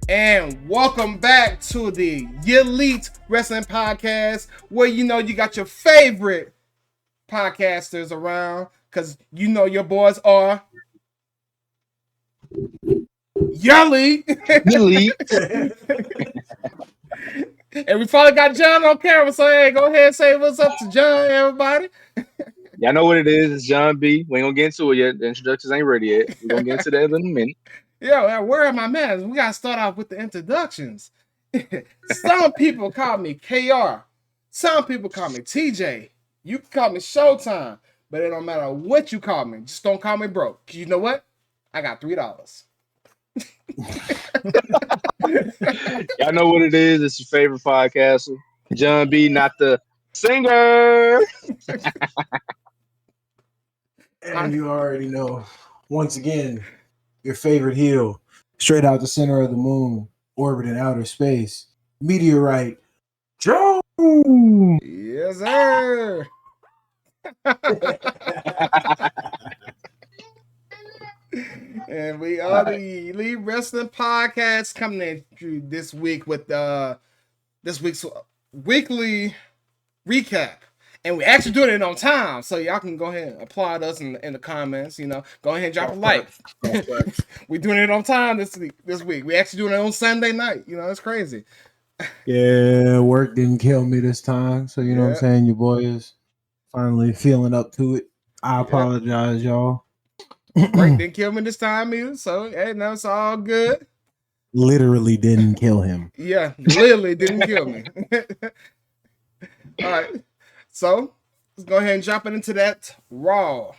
And welcome back to the Yeelite Wrestling Podcast, where you got your favorite podcasters around, because your boys are Yeelite. And we finally got John on camera, so hey, go ahead and say what's up to John, everybody. Y'all know what it is. It's John B. We ain't gonna get into it yet. The introductions ain't ready yet. We're gonna get into that in a minute. Yo, where are my man? We gotta start off with the introductions. Some people call me KR. Some people call me TJ. You can call me Showtime, but it don't matter what you call me. Just don't call me broke. Cause you know what? I got $3. Y'all know what it is. It's your favorite podcaster, John B. Not the singer. And you already know. Once again, your favorite heel, straight out the center of the moon, orbiting outer space, Meteorite Jones. Yes, sir. And we are the Elite Wrestling Podcast coming at you this week with this week's weekly recap. And we're actually doing it on time, so y'all can go ahead and applaud us in the comments. Go ahead and drop a like. We're doing it on time this week. We're actually doing it on Sunday night. It's crazy. Yeah, work didn't kill me this time, so you know what I'm saying. Your boy is finally feeling up to it. I apologize, y'all. Work didn't kill me this time either, so hey, no, it's all good. Literally didn't kill him. Yeah, literally didn't kill me. All right. So let's go ahead and jump into that Raw. All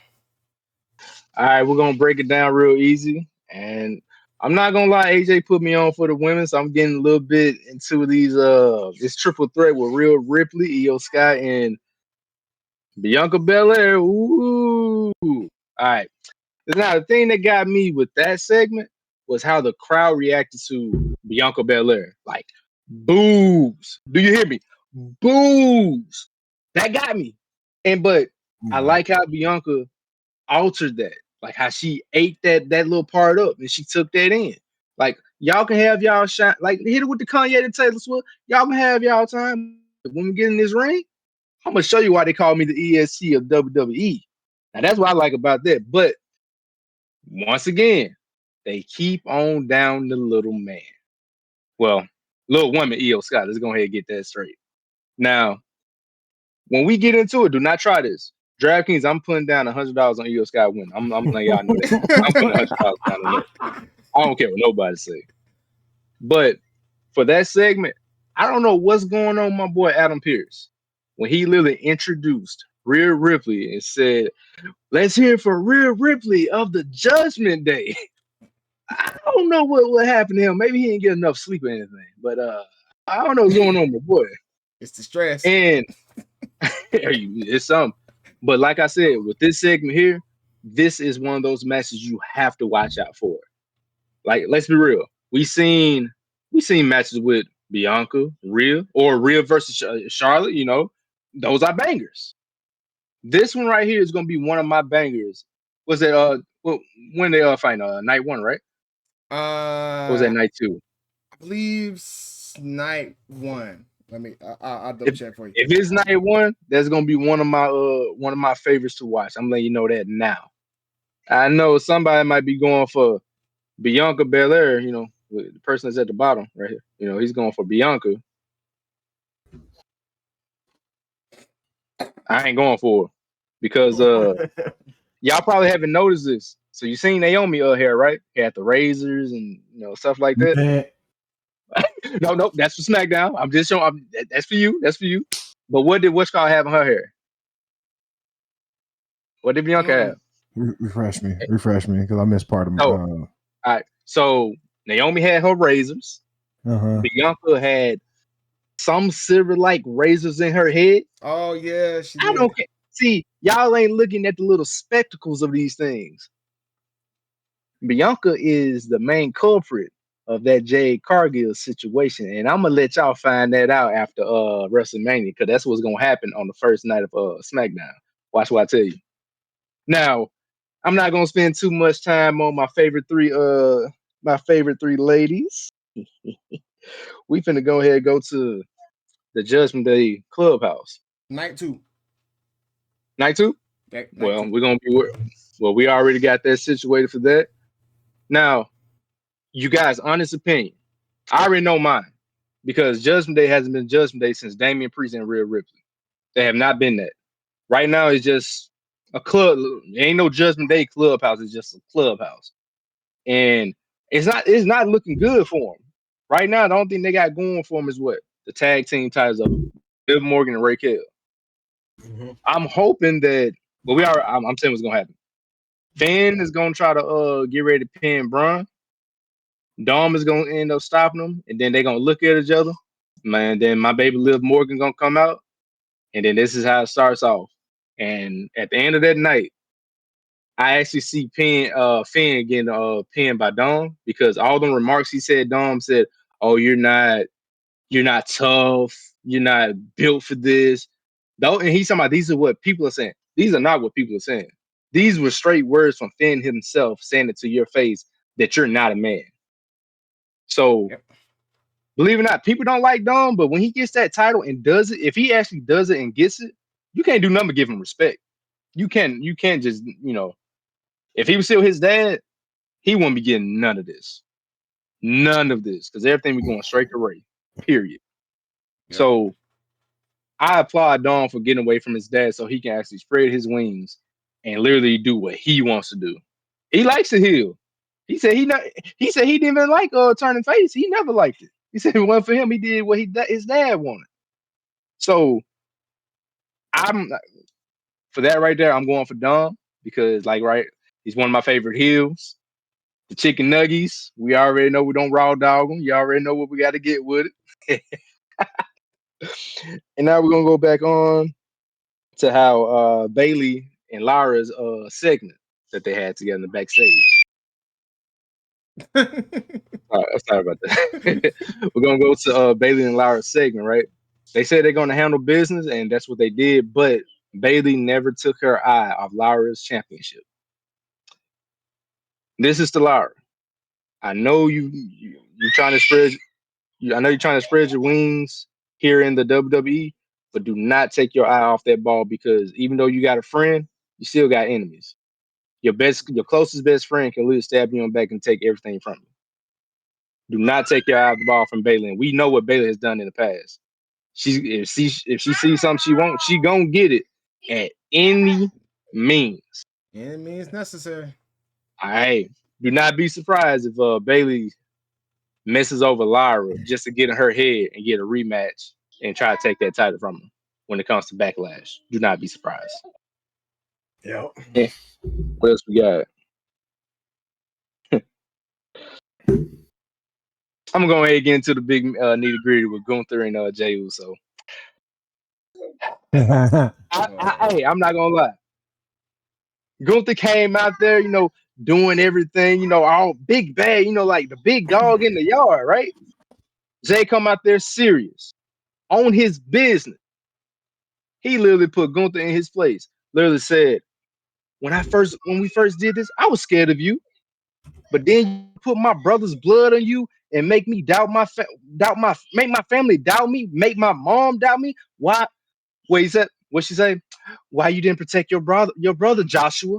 right, we're gonna break it down real easy. And I'm not gonna lie, AJ put me on for the women, so I'm getting a little bit into these this triple threat with Rhea Ripley, Io Sky, and Bianca Belair. Ooh. All right. Now the thing that got me with that segment was how the crowd reacted to Bianca Belair. Like boos. Do you hear me? Boos. That got me. But I like how Bianca altered that. Like how she ate that little part up and she took that in. Like y'all can have y'all shine. Like hit it with the Kanye and Taylor Swift. Y'all can have y'all time. When we get in this ring, I'm gonna show you why they call me the ESC of WWE. Now that's what I like about that. But once again, they keep on down the little man. Well, little woman, Io Scott. Let's go ahead and get that straight. Now, when we get into it, do not try this. DraftKings, I'm putting down $100 on Io Scott win. I'm letting y'all know that. I'm putting $100 down on that. I don't care what nobody say. But for that segment, I don't know what's going on with my boy Adam Pearce. When he literally introduced Rhea Ripley and said, let's hear for Rhea Ripley of the Judgment Day. I don't know what happened to him. Maybe he didn't get enough sleep or anything. But I don't know what's going on with my boy. It's the stress. And it's something. But like I said, with this segment here, this is one of those matches you have to watch out for. Like, let's be real. We seen matches with Bianca, Rhea, or Rhea versus Charlotte. Those are bangers. This one right here is gonna be one of my bangers. Was it when they fight night one, right? Or was that night two? I believe night one. Let me. I'll double check for you. If it's night one, that's gonna be one of my favorites to watch. I'm letting you know that now. I know somebody might be going for Bianca Belair. The person that's at the bottom right here. He's going for Bianca. I ain't going for her because y'all probably haven't noticed this. So you seen Naomi hair, right? Had the razors and stuff like that. No, that's for SmackDown. I'm just showing. That's for you. That's for you. But what did what's called have in her hair? What did Bianca have? Refresh me, because I missed part of my. All right. So Naomi had her razors. Bianca had some silver-like razors in her head. Oh yeah, she did. I don't care. See, y'all ain't looking at the little spectacles of these things. Bianca is the main culprit of that Jade Cargill situation, and I'm gonna let y'all find that out after WrestleMania, because that's what's gonna happen on the first night of SmackDown. Watch what I tell you. Now, I'm not gonna spend too much time on my favorite three ladies. We finna go ahead and go to the Judgment Day Clubhouse. Night 2. Night 2? Okay, night Well, 2. we're gonna be we already got that situated for that. Now, you guys, honest opinion. I already know mine because Judgment Day hasn't been Judgment Day since Damian Priest and Rhea Ripley. They have not been that. Right now, it's just a club. It ain't no Judgment Day clubhouse. It's just a clubhouse, and it's not looking good for them right now. The only thing they got going for them is what the tag team titles of Liv Morgan and Raquel. Mm-hmm. I'm hoping that. Well, I'm saying what's gonna happen. Finn is gonna try to get ready to pin Braun. Dom is gonna end up stopping them, and then they're gonna look at each other. Man, then my baby Liv Morgan gonna come out, and then this is how it starts off. And at the end of that night, I actually see Finn getting pinned by Dom because all the remarks he said, Dom said, "Oh, you're not tough, you're not built for this." Though, and he's talking about these are what people are saying. These are not what people are saying. These were straight words from Finn himself saying it to your face that you're not a man. So Yep. believe it or not, people don't like Dom, but when he gets that title and does it, if he actually does it and gets it, you can't do nothing but give him respect. You can't just, if he was still his dad, he wouldn't be getting none of this. None of this. Because everything be going straight to Ray. Period. Yep. So I applaud Dom for getting away from his dad so he can actually spread his wings and literally do what he wants to do. He likes to heal. He said he said he didn't even like turning face. He never liked it. He said it wasn't for him. He did what his dad wanted. So I'm for that right there. I'm going for Dom because he's one of my favorite heels. The chicken nuggies, we already know we don't raw dog them. You already know what we got to get with it. And now we're gonna go back on to how Bailey and Lara's segment that they had together in the backstage. Sorry about that. We're gonna go to Bailey and Lara's segment, right? They said they're gonna handle business, and that's what they did. But Bailey never took her eye off Lara's championship. This is to Lara. I know you're trying to spread. I know you're trying to spread your wings here in the WWE, but do not take your eye off that ball because even though you got a friend, you still got enemies. Your closest best friend can literally stab you on the back and take everything from you. Do not take your eye off the ball from Bayley. And we know what Bayley has done in the past. If she sees something she wants, she gonna get it at any means. Any means necessary. All right. Do not be surprised if Bayley messes over Lyra just to get in her head and get a rematch and try to take that title from her when it comes to Backlash. Do not be surprised. Yep. Yeah. What else we got? I'm gonna go ahead and get into the big nitty gritty with Gunther and Jey Uso. Hey, I'm not gonna lie. Gunther came out there, doing everything, all big bad, like the big dog in the yard, right? Jay come out there serious on his business. He literally put Gunther in his place. Literally said, when we first did this, I was scared of you, but then you put my brother's blood on you and make me make my family doubt me, make my mom doubt me. Why? What he said? What she say? Why you didn't protect your brother Joshua?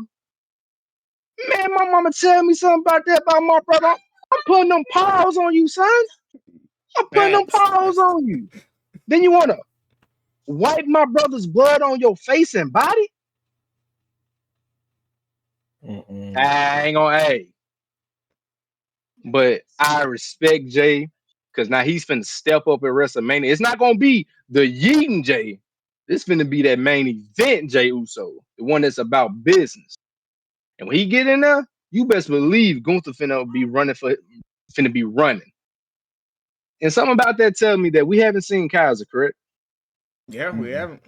Man, my mama tell me something about that about my brother. I'm putting them paws on you, son. I'm putting them Facts. paws on you. Then you wanna wipe my brother's blood on your face and body? I ain't gonna hey. But I respect Jay because now he's finna step up at WrestleMania. It's not gonna be the Yeeting Jay. It's finna be that main event Jay Uso, the one that's about business. And when he get in there, you best believe Gunther finna be running. And something about that tell me that we haven't seen Kaiser, correct? Yeah, we haven't.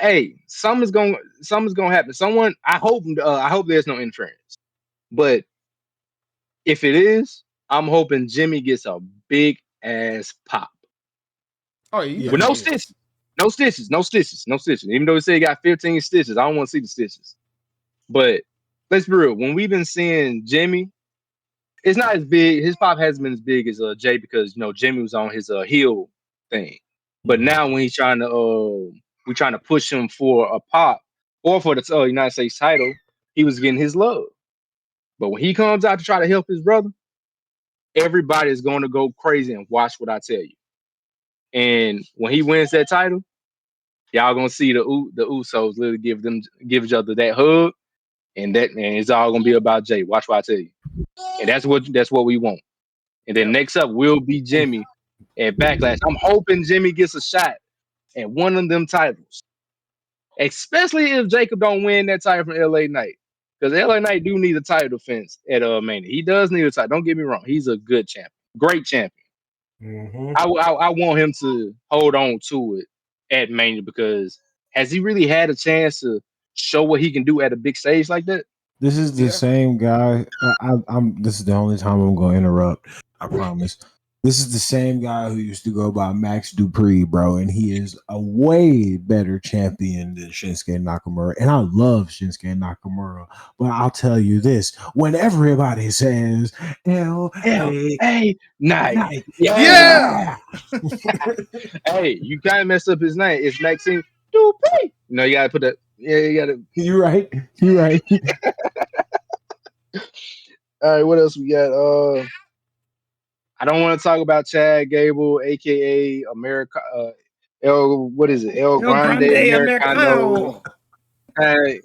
Hey, something's gonna happen. I hope there's no interference. But if it is, I'm hoping Jimmy gets a big ass pop. Oh, you With better no get it. stitches. No stitches. No stitches. No stitches. Even though he said he got 15 stitches, I don't want to see the stitches. But let's be real. When we've been seeing Jimmy It's not as big. His pop hasn't been as big as Jay because Jimmy was on his heel thing. But now when he's trying to we're trying to push him for a pop or for the United States title, he was getting his love. But when he comes out to try to help his brother, everybody is going to go crazy and watch what I tell you. And when he wins that title, y'all gonna see the Usos literally give each other that hug, and it's all gonna be about Jay. Watch what I tell you. And that's what we want. And then next up will be Jimmy at Backlash. I'm hoping Jimmy gets a shot at one of them titles. Especially if Jacob don't win that title from LA Knight. Because LA Knight do need a title defense at Mania. He does need a title. Don't get me wrong. He's a good champion. Great champion. Mm-hmm. I want him to hold on to it at Mania because has he really had a chance to show what he can do at a big stage like that? This is the same guy. This is the only time I'm going to interrupt. I promise. This is the same guy who used to go by Max Dupree, bro, and he is a way better champion than Shinsuke Nakamura. And I love Shinsuke Nakamura, but I'll tell you this: when everybody says L.A. Knight, Yeah. hey, you kind of messed up his name. It's Maxine Dupree. No, you gotta put that. Yeah, you gotta. You're right. You're right. All right, what else we got? I don't want to talk about Chad Gable, aka America. What is it? El Grande Americano. I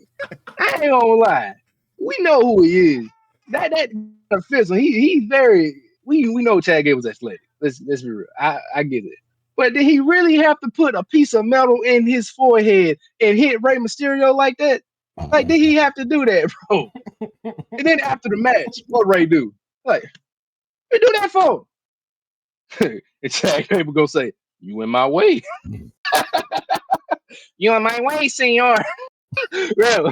ain't gonna lie. We know who he is. That official. He's very. We know Chad Gable's athletic. Let's be real. I get it. But did he really have to put a piece of metal in his forehead and hit Rey Mysterio like that? Like, did he have to do that, bro? And then after the match, what Rey do? Like, what do that for? And Chad Gable go say, "You in my way." You in my way, senor. Bro,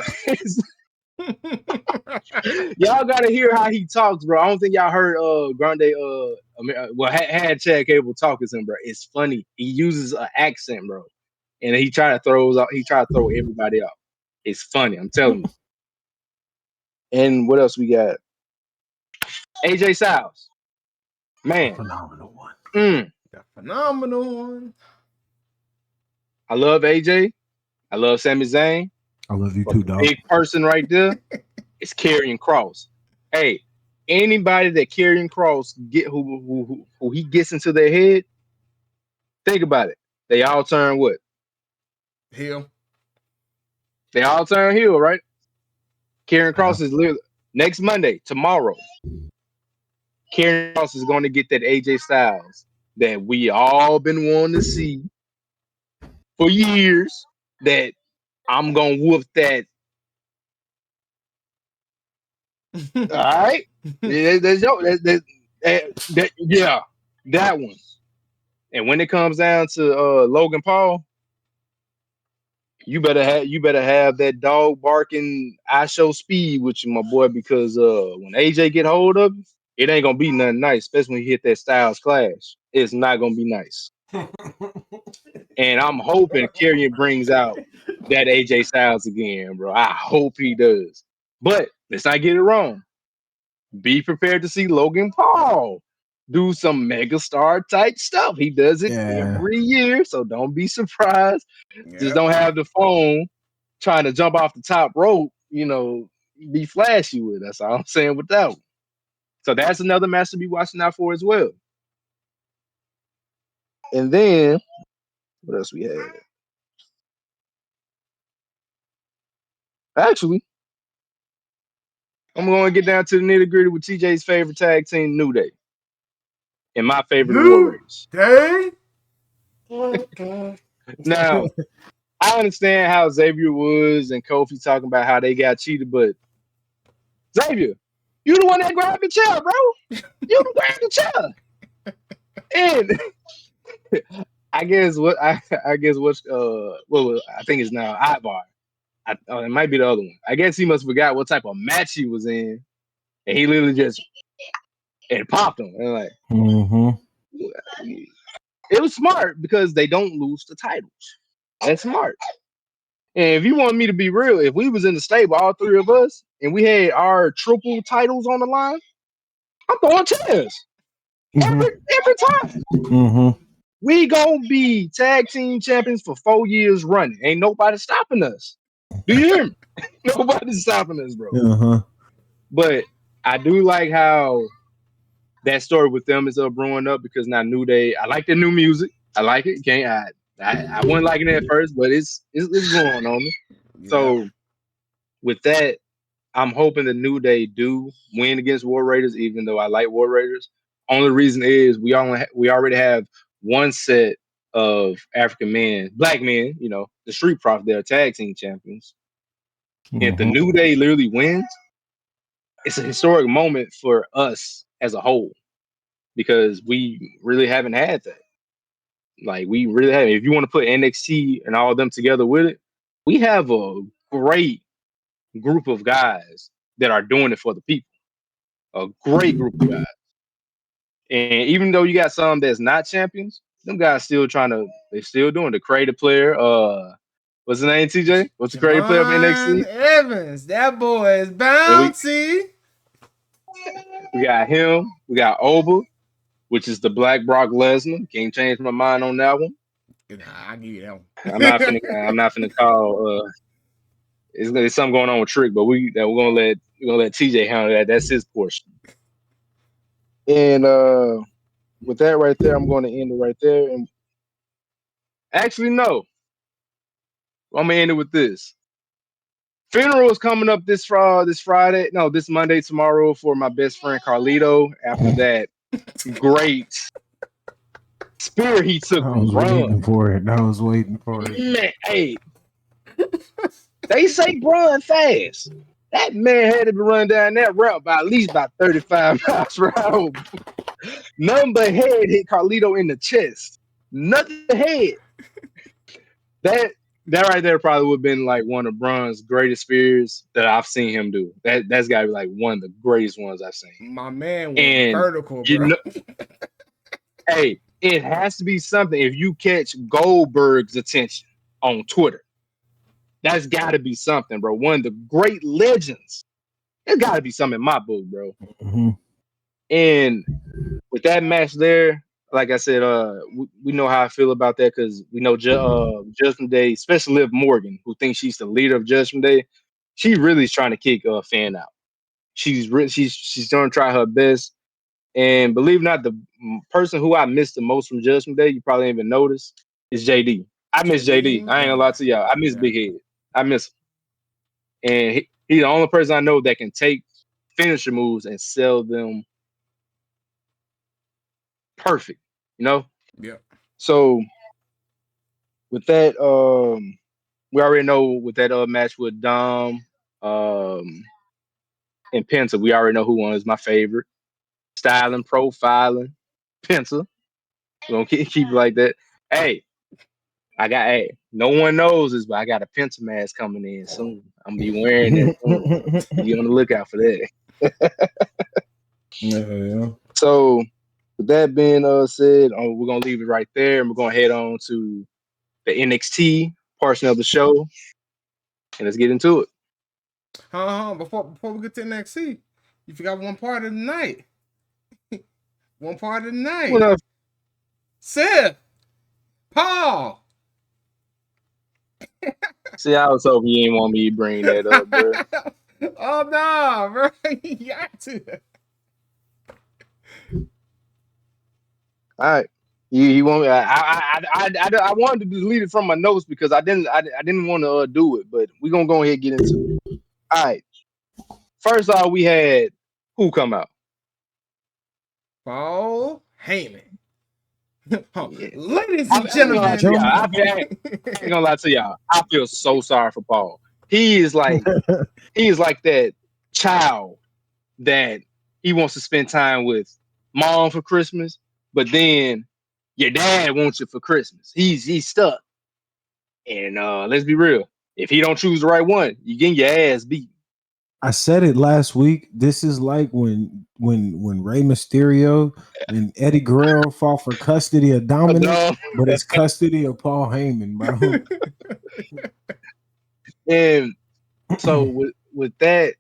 y'all gotta hear how he talks, bro. I don't think y'all heard Grande had Chad Gable talking to him, bro. It's funny. He uses an accent, bro, and he try to throw everybody out. It's funny, I'm telling you. And what else we got? AJ Styles, man, Phenomenal one. The phenomenal one. I love AJ. I love Sami Zayn. I love you too, dog. Big person right there is Karrion Kross. Hey, anybody that Karrion Kross who he gets into their head, think about it. They all turn what? Heel. They all turn heel, right? Karrion Kross is literally next Monday, tomorrow. Karrion Kross is going to get that AJ Styles that we all been wanting to see for years. That I'm gonna whoop that. All right, yeah, that one. And when it comes down to Logan Paul, you better have that dog barking I show speed with you, my boy, because when AJ get hold of you, it ain't gonna be nothing nice, especially when you hit that Styles Clash. It's not gonna be nice. And I'm hoping Karrion brings out that AJ Styles again, bro. I hope he does. But let's not get it wrong. Be prepared to see Logan Paul do some megastar type stuff. He does it every year, so don't be surprised. Yep. Just don't have the phone trying to jump off the top rope, be flashy with. That's all I'm saying with that one. So that's another match to be watching out for as well. And then what else we had? Actually, I'm going to get down to the nitty gritty with TJ's favorite tag team, New Day, and my favorite War Raiders. Now, I understand how Xavier Woods and Kofi talking about how they got cheated, but Xavier, you the one that grabbed the chair, bro. You grabbed the chair. And I think it's now Ivar. It might be the other one. I guess he must forgot what type of match he was in, and he literally just popped him. And like, it was smart because they don't lose the titles. That's smart. And if you want me to be real, if we was in the stable, all three of us, and we had our triple titles on the line, I'm throwing chairs every time. Mm-hmm. We gonna be tag team champions for 4 years running. Ain't nobody stopping us. Do you hear me? Nobody's stopping us, bro. Uh-huh. But I do like how that story with them is brewing up because now New Day. I like the new music. I like it. I wasn't liking it at first, but it's growing on me. Yeah. So with that, I'm hoping the New Day do win against War Raiders, even though I like War Raiders. Only reason is we already have one set of African men, black men, the Street Profits, they're tag team champions. If the New Day literally wins, it's a historic moment for us as a whole because we really haven't had that. Like we really haven't. If you want to put NXT and all of them together with it, we have a great group of guys that are doing it for the people. A great group of guys. And even though you got some that's not champions, them guys they're still doing the creative player. What's the name, TJ? What's the creative player of John NXT? Evans, that boy is And bouncy. we got him. We got Oba, which is the Black Brock Lesnar. Can't change my mind on that one. Nah, I give you that I'm not one. finna. I'm not finna call. There's something going on with Trick, but we're gonna let TJ handle that. That's his portion. And with that right there, I'm going to end it right there. And actually, no, I'm gonna end it with this. Funeral is coming up this Friday. No, this Monday, tomorrow for my best friend Carlito. After that, great spear he took I from was Braun. waiting for it. Man, hey, they say Braun fast. That man had to be running down that route by at least about 35 miles per hour. Nothing but head hit Carlito in the chest. Nothing head. That right there probably would have been like one of Braun's greatest spears that I've seen him do. That's got to be like one of the greatest ones I've seen. My man went And vertical, bro. hey, it has to be something. If you catch Goldberg's attention on Twitter, that's got to be something, bro. One of the great legends. There's got to be something in my book, bro. Mm-hmm. And with that match there, like I said, we know how I feel about that because we know Judgment Day, especially Liv Morgan, who thinks she's the leader of Judgment Day. She really is trying to kick Finn out. She's going to try her best. And believe it or not, the person who I missed the most from Judgment Day, you probably didn't even notice, is JD. I miss JD. I ain't gonna lie to y'all. I miss Big Head. I miss him. And he's the only person I know that can take finisher moves and sell them perfect. Yeah. So with that, we already know with that match with Dom and Penta, we already know who won. Is my favorite. Styling, profiling, Penta. We're gonna keep it like that. Hey, no one knows this, but I got a Penta mask coming in soon. I'm gonna be wearing that soon. Be on the lookout for that. Yeah. So with that being said, we're gonna leave it right there, and we're gonna head on to the NXT portion of the show, and let's get into it. Before we get to NXT, you forgot one part of the night. One part of the night. Well, Seth, Paul. see, I was hoping you didn't want me to bring that up, bro. Oh no, bro! You got to. All right, you want me? I wanted to delete it from my notes because I didn't want to do it, but we're gonna go ahead and get into it. All right. First off, we had who come out? Paul Heyman. Yeah. Ladies and gentlemen, I ain't gonna lie to y'all. I feel so sorry for Paul. He is like that child that he wants to spend time with mom for Christmas, but then your dad wants you for Christmas. He's stuck. And let's be real. If he don't choose the right one, you getting your ass beat. I said it last week. This is like when Rey Mysterio and Eddie Guerrero fought for custody of Dominic, but it's custody of Paul Heyman, bro. And so with that,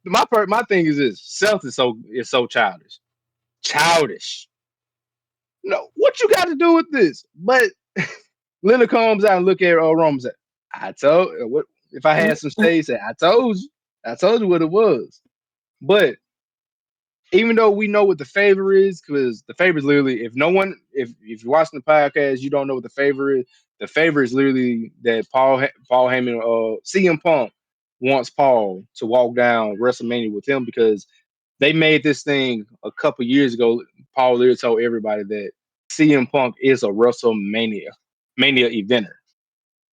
my thing is this: Seth is so childish. Childish. No, what you got to do with this? But Leonard comes out and look at Roman and say, I told what if I had some shade, say, I told you what it was. But even though we know what the favor is, because the favor is literally if you're watching the podcast, you don't know what the favor is. The favor is literally that Paul Heyman, CM Punk wants Paul to walk down WrestleMania with him because they made this thing a couple years ago. Paul literally told everybody that CM Punk is a WrestleMania eventer.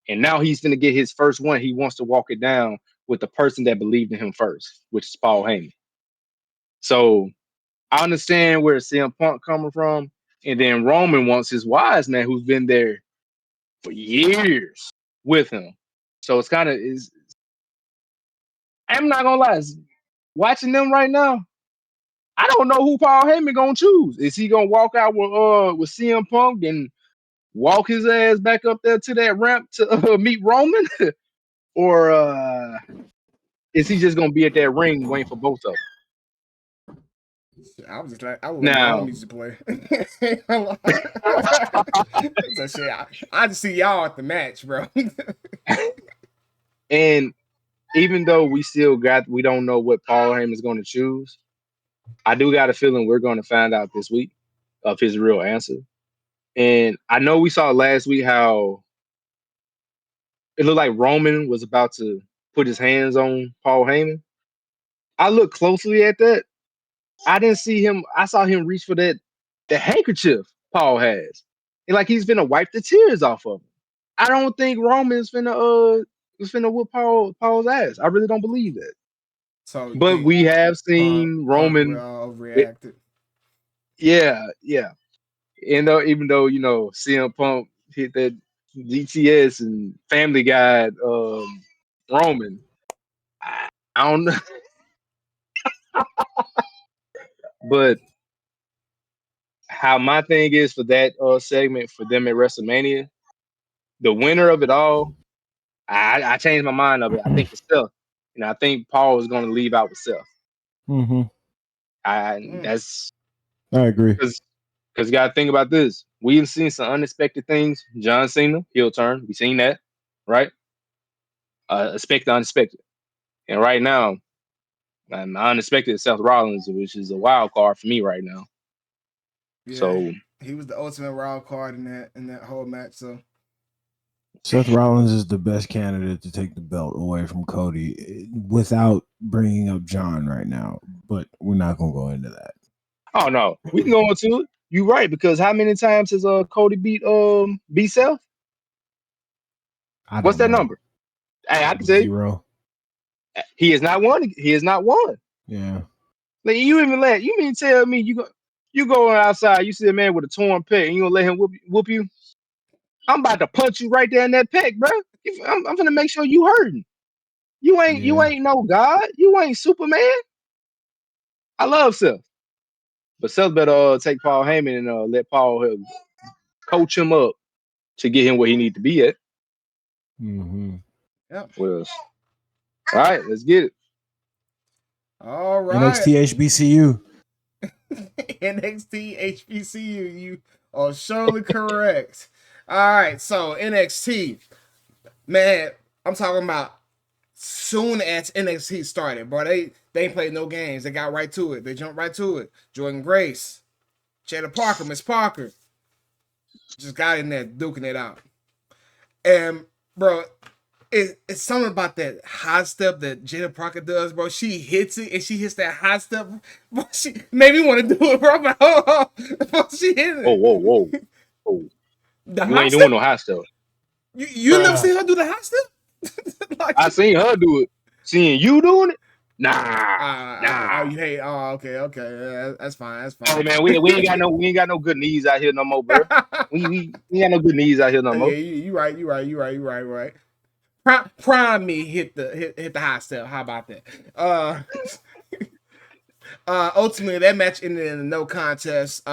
And now he's going to get his first one. He wants to walk it down with the person that believed in him first, which is Paul Heyman. So I understand where CM Punk coming from. And then Roman wants his wise man who's been there for years with him. So it's kind of is. I'm not gonna lie, watching them right now, I don't know who Paul Heyman gonna choose. Is he gonna walk out with CM Punk and walk his ass back up there to that ramp to meet Roman, or is he just gonna be at that ring waiting for both of them? I was just like, I would let my Now, homies to play. So shit, I just see y'all at the match, bro. and even though we don't know what Paul Heyman is going to choose, I do got a feeling we're going to find out this week of his real answer. And I know we saw last week how it looked like Roman was about to put his hands on Paul Heyman. I looked closely at that. I didn't see him. I saw him reach for the handkerchief Paul has, and like he's gonna wipe the tears off of him. I don't think Roman's finna whoop Paul's ass. I really don't believe that. So you But think we have seen Punk Roman. overreacted? Yeah. And even though CM Punk hit that DTS and Family Guy Roman, I don't know. But how my thing is for that segment for them at WrestleMania, the winner of it all, I changed my mind of it. I think it's Seth. And I think Paul is going to leave out with Seth. Mm-hmm. That's I agree. because you got to think about this. We've seen some unexpected things. John Cena, heel turn. We've seen that, right? Expect the unexpected. And right now, my unexpected is Seth Rollins, which is a wild card for me right now. Yeah, So he was the ultimate wild card in that whole match. So Seth Rollins is the best candidate to take the belt away from Cody without bringing up John right now, but we're not going to go into that. oh no, we can go into it. You're right, because how many times has Cody beat Seth? What's that number? Hey, I can tell you. 0. He has not won. He has not won. Yeah. Like you mean tell me you go outside, you see a man with a torn pec, and you gonna let him whoop you? I'm about to punch you right there in that pec, bro. I'm gonna make sure you hurting. You ain't no God. You ain't Superman. I love Seth, but Seth better take Paul Heyman and let Paul coach him up to get him where he need to be at. Mm-hmm. yep. What else? All right, let's get it. All right. NXT HBCU. NXT HBCU. You are surely correct. All right. So NXT, man, I'm talking about soon as NXT started, bro. They ain't played no games. They got right to it. They jumped right to it. Jordan Grace, Jada Parker, Miss Parker, just got in there duking it out. And bro, it's something about that high step that Jada Parker does, bro. She hits it and she hits that high step. Bro, she made me want to do it, bro. I'm like, oh, bro, she hit it. Whoa. The You high ain't step? doing no high stuff. You never seen her do the high step? Like, I seen her do it. Seeing you doing it? Nah. Oh, you hate. Oh, okay. Yeah, that's fine. Hey man, we ain't got no good knees out here no more, bro. we ain't got no good knees out here no more. Yeah, you right. Prime me hit the high step. How about that? Ultimately that match ended in a no contest.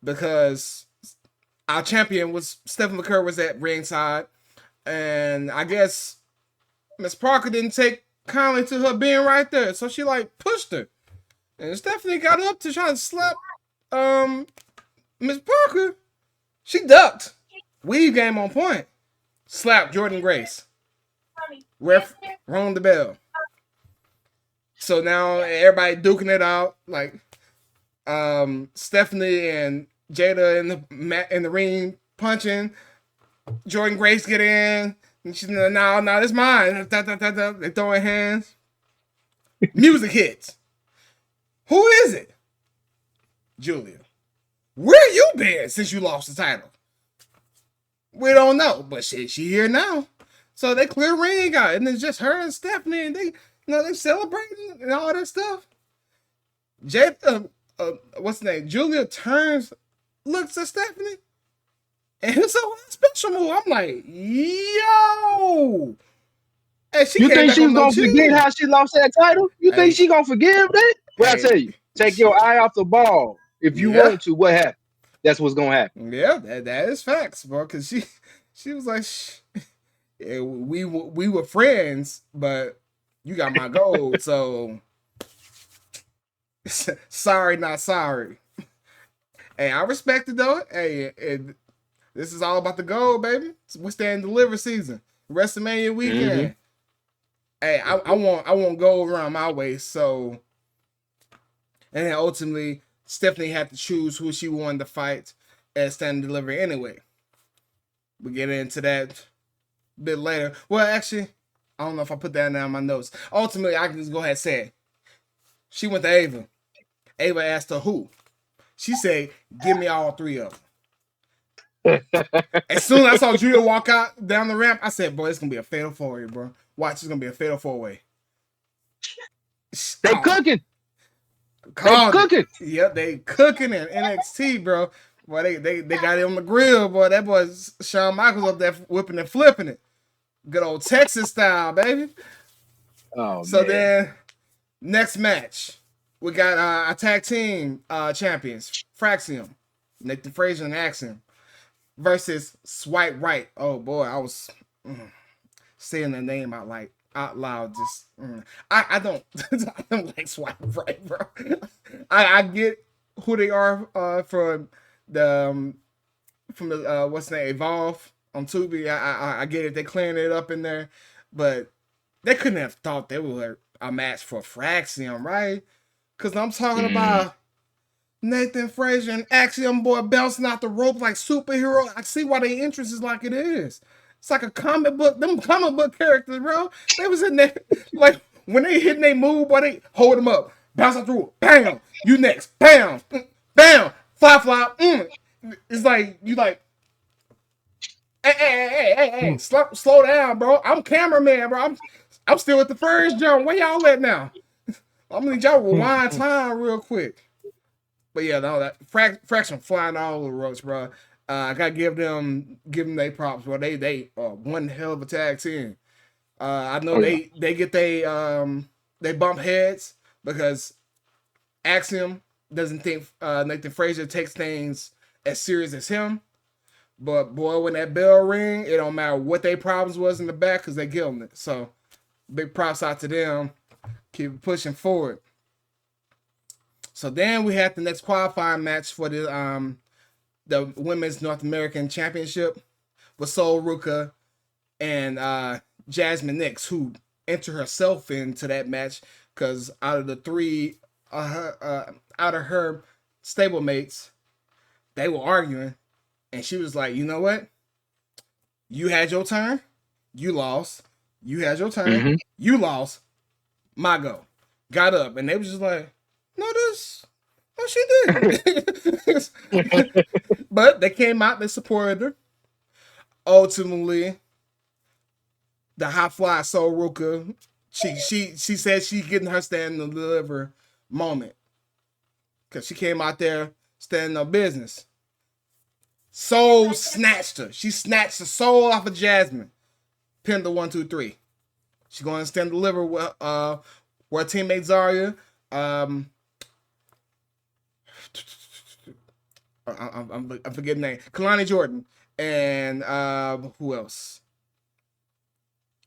Because our champion was Stephen McCurry was at ringside, and I guess Miss Parker didn't take kindly to her being right there. So she like pushed her. And Stephanie got up to try to slap Miss Parker. She ducked. Weave game on point. Slapped Jordan Grace. Ref rung the bell. So now everybody duking it out. Like Stephanie and Jada in the ring punching. Jordan Grace get in. And she's no, it's mine. They throwing hands. Music hits. Who is it? Julia. Where you been since you lost the title? We don't know, but she here now. So they clear ring out, and it's just her and Stephanie, and they celebrating and all that stuff. What's the name? Julia turns, looks at Stephanie, and it's a special move. I'm like, yo. And you think she's gonna forget how she lost that title? You think she gonna forgive that? What I tell you, take your eye off the ball. If you want to, what happened? That's what's gonna happen. Yeah, that is facts, bro. Because she was like, yeah, we were friends, but you got my gold, so sorry, not sorry. Hey, I respect it though. Hey, this is all about the gold, baby. We stay in deliver season, WrestleMania weekend. Mm-hmm. Hey, I want gold around my waist, so. And then ultimately, Stephanie had to choose who she wanted to fight at Stand and Deliver anyway. We get into that a bit later. Well, actually, I don't know if I put that down in my notes. Ultimately, I can just go ahead and say it. She went to Ava. Ava asked her who. She said, give me all three of them. As soon as I saw Julia walk out down the ramp, I said, boy, it's going to be a fatal four-way, bro. Watch, it's going to be a fatal four-way. They cooking. They cooking. Yep, they cooking in NXT, bro. Boy, they got it on the grill, boy. That boy's Shawn Michaels up there whipping and flipping it. Good old Texas style, baby. Oh, so man. Then, next match, we got our tag team champions, Fraxium, Nathan Frazier and Axiom, versus Swipe Right. Oh boy, I was saying the name out loud. Just I don't I don't like Swipe Right, bro. I get who they are from the what's the name, Evolve on Tubi. I get it. They clearing it up in there, but they couldn't have thought they were a match for Fraxium, right? Because I'm talking about Nathan Frazier and Axiom boy bouncing out the rope like superhero. I see why their interest is like it is. It's like a comic book. Them comic book characters, bro. They was in there like when they hitting they move, boy, they hold them up, bounce out through, bam, you next, bam, bam, flop. It's like you like, hey, slow down, bro. I'm cameraman, bro. I'm still at the first jump. Where y'all at now? I'm gonna need y'all rewind time real quick. But yeah, no, that Fraction flying all over the ropes, bro. I gotta give them their props, bro. They one hell of a tag team. I know they get they bump heads because Axiom doesn't think Nathan Frazier takes things as serious as him. But boy, when that bell ring, it don't matter what their problems was in the back because they killing it. So big props out to them. Keep pushing forward. So then we had the next qualifying match for the Women's North American Championship with Sol Ruka and Jasmine Nix, who entered herself into that match because out of the three out of her stablemates, they were arguing, and she was like, "You know what? You had your turn, you lost. You had your turn, you lost. My go." Got up, and they was just like, "No, she didn't." But they came out, they supported her. Ultimately, the high fly Sol Ruka, she said she getting her stand and deliver moment. Because she came out there standing on business. Sol snatched her. She snatched the soul off of Jasmine. Pinned the 1, 2, 3. She going to stand and deliver with her teammate Zarya. I'm forgetting the name. Kalani Jordan and who else?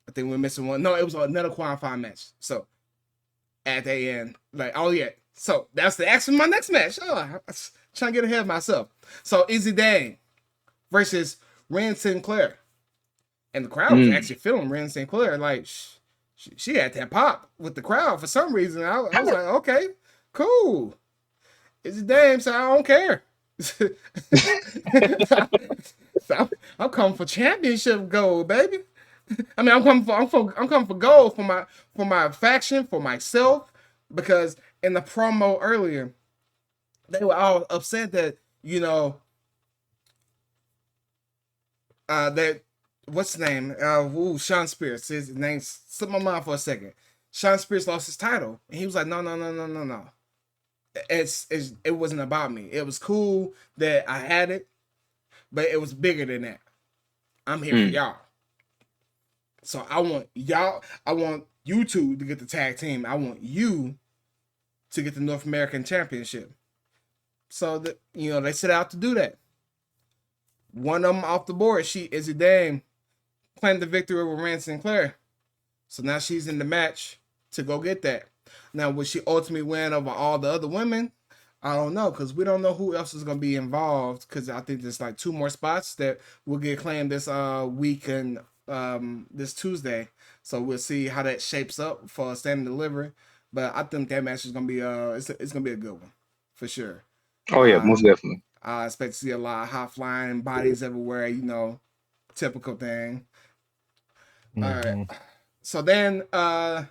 I think we're missing one. No, it was another qualifying match. So at the end, like, oh yeah. So that's actually my next match. Oh, I was trying to get ahead of myself. So Izzy Dang versus Ren Sinclair. And the crowd was actually feeling Ren Sinclair. Like, she had that pop with the crowd for some reason. I was like, okay, cool. Izzy Dang, so I don't care. So I'm coming for championship gold, baby. I mean, I'm coming for gold for my faction, for myself, because in the promo earlier, they were all upset that, you know, that what's his name? Sean Spears. His name slipped my mind for a second. Sean Spears lost his title, and he was like, no. It wasn't about me. It was cool that I had it, but it was bigger than that. I'm here for y'all. So I want y'all. I want you two to get the tag team. I want you to get the North American Championship. So that, you know, they set out to do that. One of them off the board. Izzy Dang claimed the victory over Ren Sinclair. So now she's in the match to go get that. Now, will she ultimately win over all the other women? I don't know, because we don't know who else is going to be involved, because I think there's like 2 more spots that will get claimed this week and this Tuesday. So we'll see how that shapes up for Stand and Deliver. But I think that match is going to be it's going to be a good one for sure. Oh yeah, most definitely. I expect to see a lot of high flying bodies everywhere, you know, typical thing. All right. So then the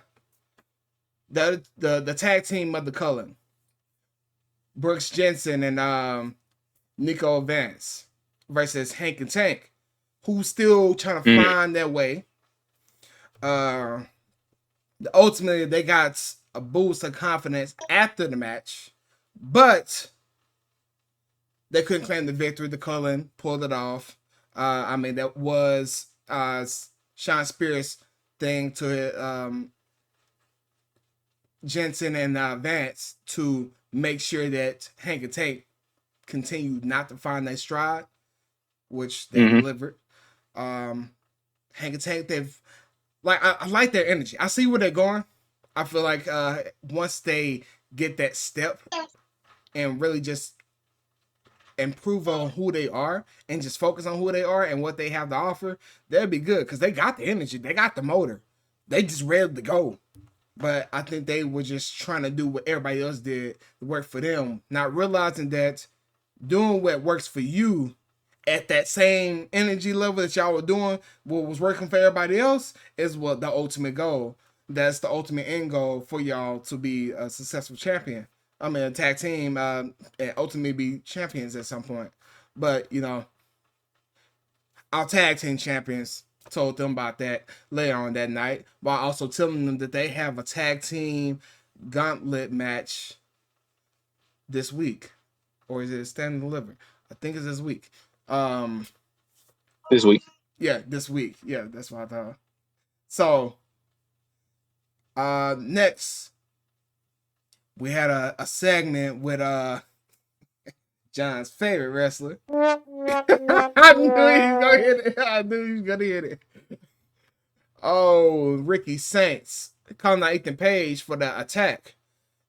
tag team of the Cullen, Brooks Jensen and Nico Vance versus Hank and Tank, who's still trying to find their way. Ultimately, they got a boost of confidence after the match, but they couldn't claim the victory. The Cullen pulled it off. I mean, that was Sean Spears' thing to Jensen and Vance to make sure that Hank and Tank continued not to find their stride, which they delivered. Hank and Tank, they've I like their energy. I see where they're going. I feel like once they get that step and really just improve on who they are and just focus on who they are and what they have to offer, they'll be good because they got the energy, they got the motor, they just ready to go. But I think they were just trying to do what everybody else did to work for them, not realizing that doing what works for you at that same energy level that y'all were doing, what was working for everybody else, is what the ultimate goal. That's the ultimate end goal for y'all to be a successful champion. I mean, a tag team and ultimately be champions at some point. But, you know, our tag team champions told them about that later on that night, while also telling them that they have a tag team gauntlet match this week. Or is it Stand and Deliver? I think it's this week. This week. Yeah, this week. Yeah, that's what I thought. So, next, we had a segment with John's favorite wrestler. I knew he was gonna hit it. I knew he was gonna hit it. Oh, Ricky Saints calling out Ethan Page for the attack.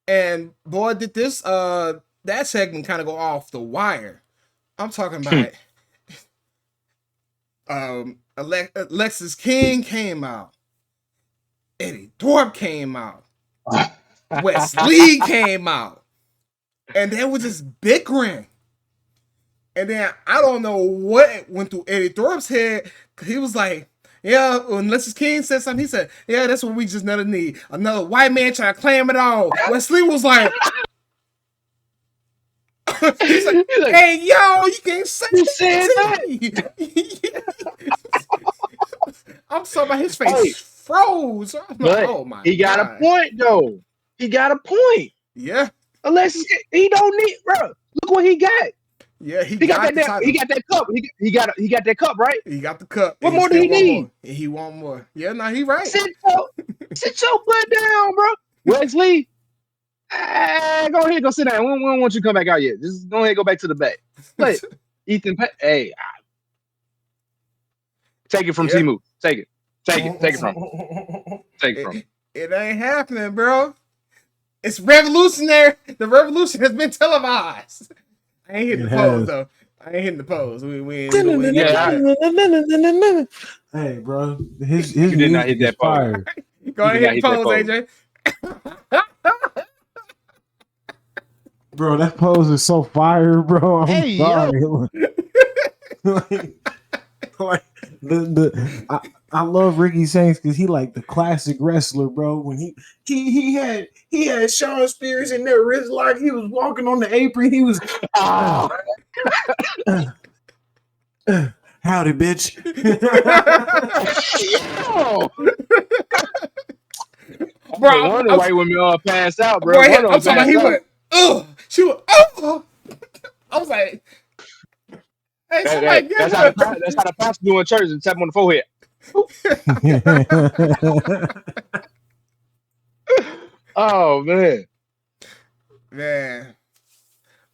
And boy, did this that segment kind of go off the wire. I'm talking about Alexis King came out. Eddie Thorpe came out. Wes Lee came out. And they were just bickering. And then I don't know what went through Eddie Thorpe's head. He was like, yeah, when Alexis King said something, he said, yeah, that's what we just never need. Another white man trying to claim it all. Wes Lee was like, he's like, hey, yo, you can't say that. I'm talking about his face froze. But oh my he got God. a point, though. He got a point. Yeah. Alexis, he don't need, bro. Look what he got. Yeah, he got that. He got that cup. He got that cup, right? He got the cup. What more do he need? And he want more. Yeah, no, he right. Sit your butt down, bro. Wesley, go ahead, go sit down. We don't want you to come back out yet. Just go ahead, go back to the back. But Ethan, hey, take it from Timu. Take Take it from him. Take it from him. It ain't happening, bro. It's revolutionary. The revolution has been televised. I ain't hitting the pose though. I ain't hitting the pose. We ain't doing that. Hey, bro, his You did not music hit is that pose. fire. Go ahead and hit the pose, AJ. Bro, that pose is so fire, bro. I'm sorry. like I love Ricky Saints because he like the classic wrestler, bro. When he had Sean Spears in there wrist lock, he was walking on the apron. He was howdy, bitch. Bro, No wonder white women all passed out, bro. Bro, I'm talking about he went, ugh. She went, oh. I was like, hey, somebody that's how the pastor do in church and tap him on the forehead. Oh man.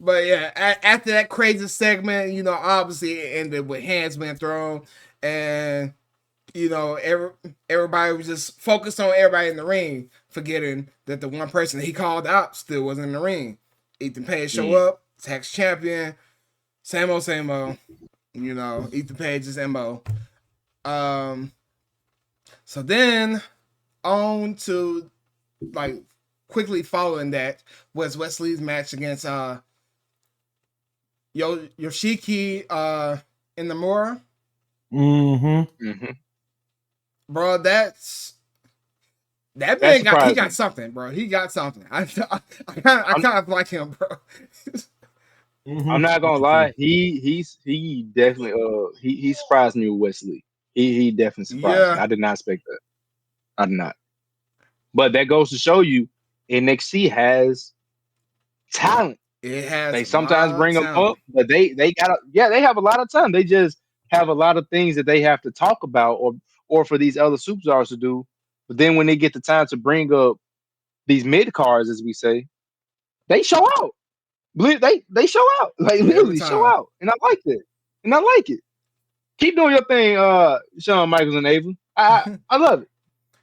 But yeah, after that crazy segment, you know, obviously it ended with hands being thrown, and you know, everybody was just focused on everybody in the ring, forgetting that the one person he called out still was in the ring. Ethan Page show up, tax champion, same old. You know, Ethan Page's MO. So then on to like quickly following that was Wesley's match against Yoshiki in the Mura. Bro, that man got something, bro. He got something. I kind of like him, bro. I'm not gonna lie. He definitely he surprised me with Wesley. He definitely surprised me. I did not expect that. I did not. But that goes to show you NXT has talent. It has. They sometimes bring them up, but they have a lot of time. They just have a lot of things that they have to talk about or for these other superstars to do. But then when they get the time to bring up these mid cards, as we say, they show out. They show out. Like literally show out. And I like that. And I like it. Keep doing your thing, Shawn Michaels and Ava. I love it.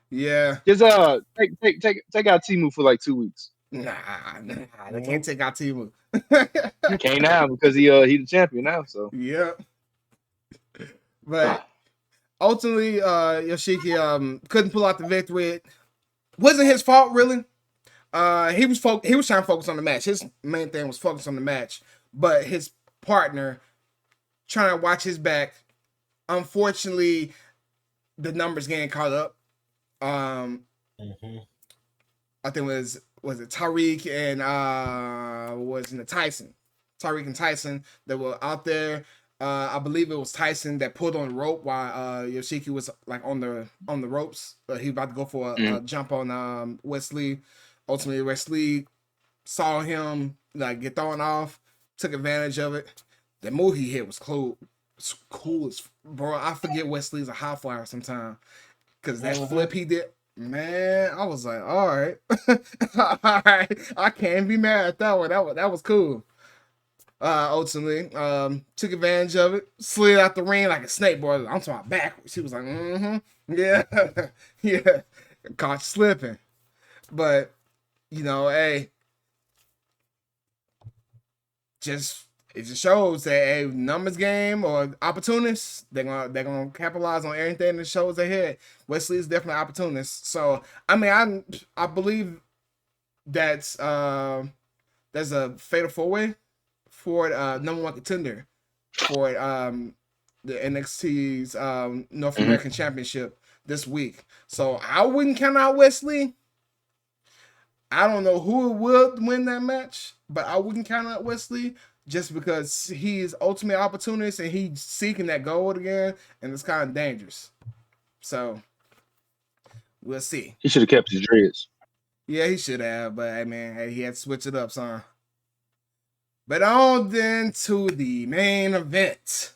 Yeah. Just take out Timu for like 2 weeks. Nah, they can't take out Timu. Can't now because he the champion now. So yeah. But ultimately, Yoshiki couldn't pull out the victory. It wasn't his fault, really. He was trying to focus on the match. His main thing was focus on the match, but his partner trying to watch his back. Unfortunately, the numbers getting caught up. I think was it Tariq and wasn't it Tyson? Tariq and Tyson that were out there. I believe it was Tyson that pulled on the rope while Yoshiki was like on the ropes. He was about to go for a jump on Wesley. Ultimately, Wesley saw him like get thrown off, took advantage of it. The move he hit was cool. It's cool as bro. I forget Wesley's a high flyer sometimes because that flip he did. Man, I was like, all right. All right. I can't be mad at that one. That was cool. Ultimately, took advantage of it, slid out the ring like a snake, boy. I'm talking about backwards. She was like, yeah, yeah. Caught slipping. But, you know, hey, it just shows that a numbers game or opportunists, they're gonna capitalize on everything that shows ahead. Wesley is definitely an opportunist. So I mean I believe that's a fatal 4-way for number one contender for the NXT's North American Championship this week. So I wouldn't count out Wesley. I don't know who would win that match, but I wouldn't count out Wesley. Just because he is ultimate opportunist and he's seeking that gold again, and it's kind of dangerous. So we'll see. He should have kept his dreads. Yeah, he should have, but hey man, he had to switch it up, son. But on then to the main event.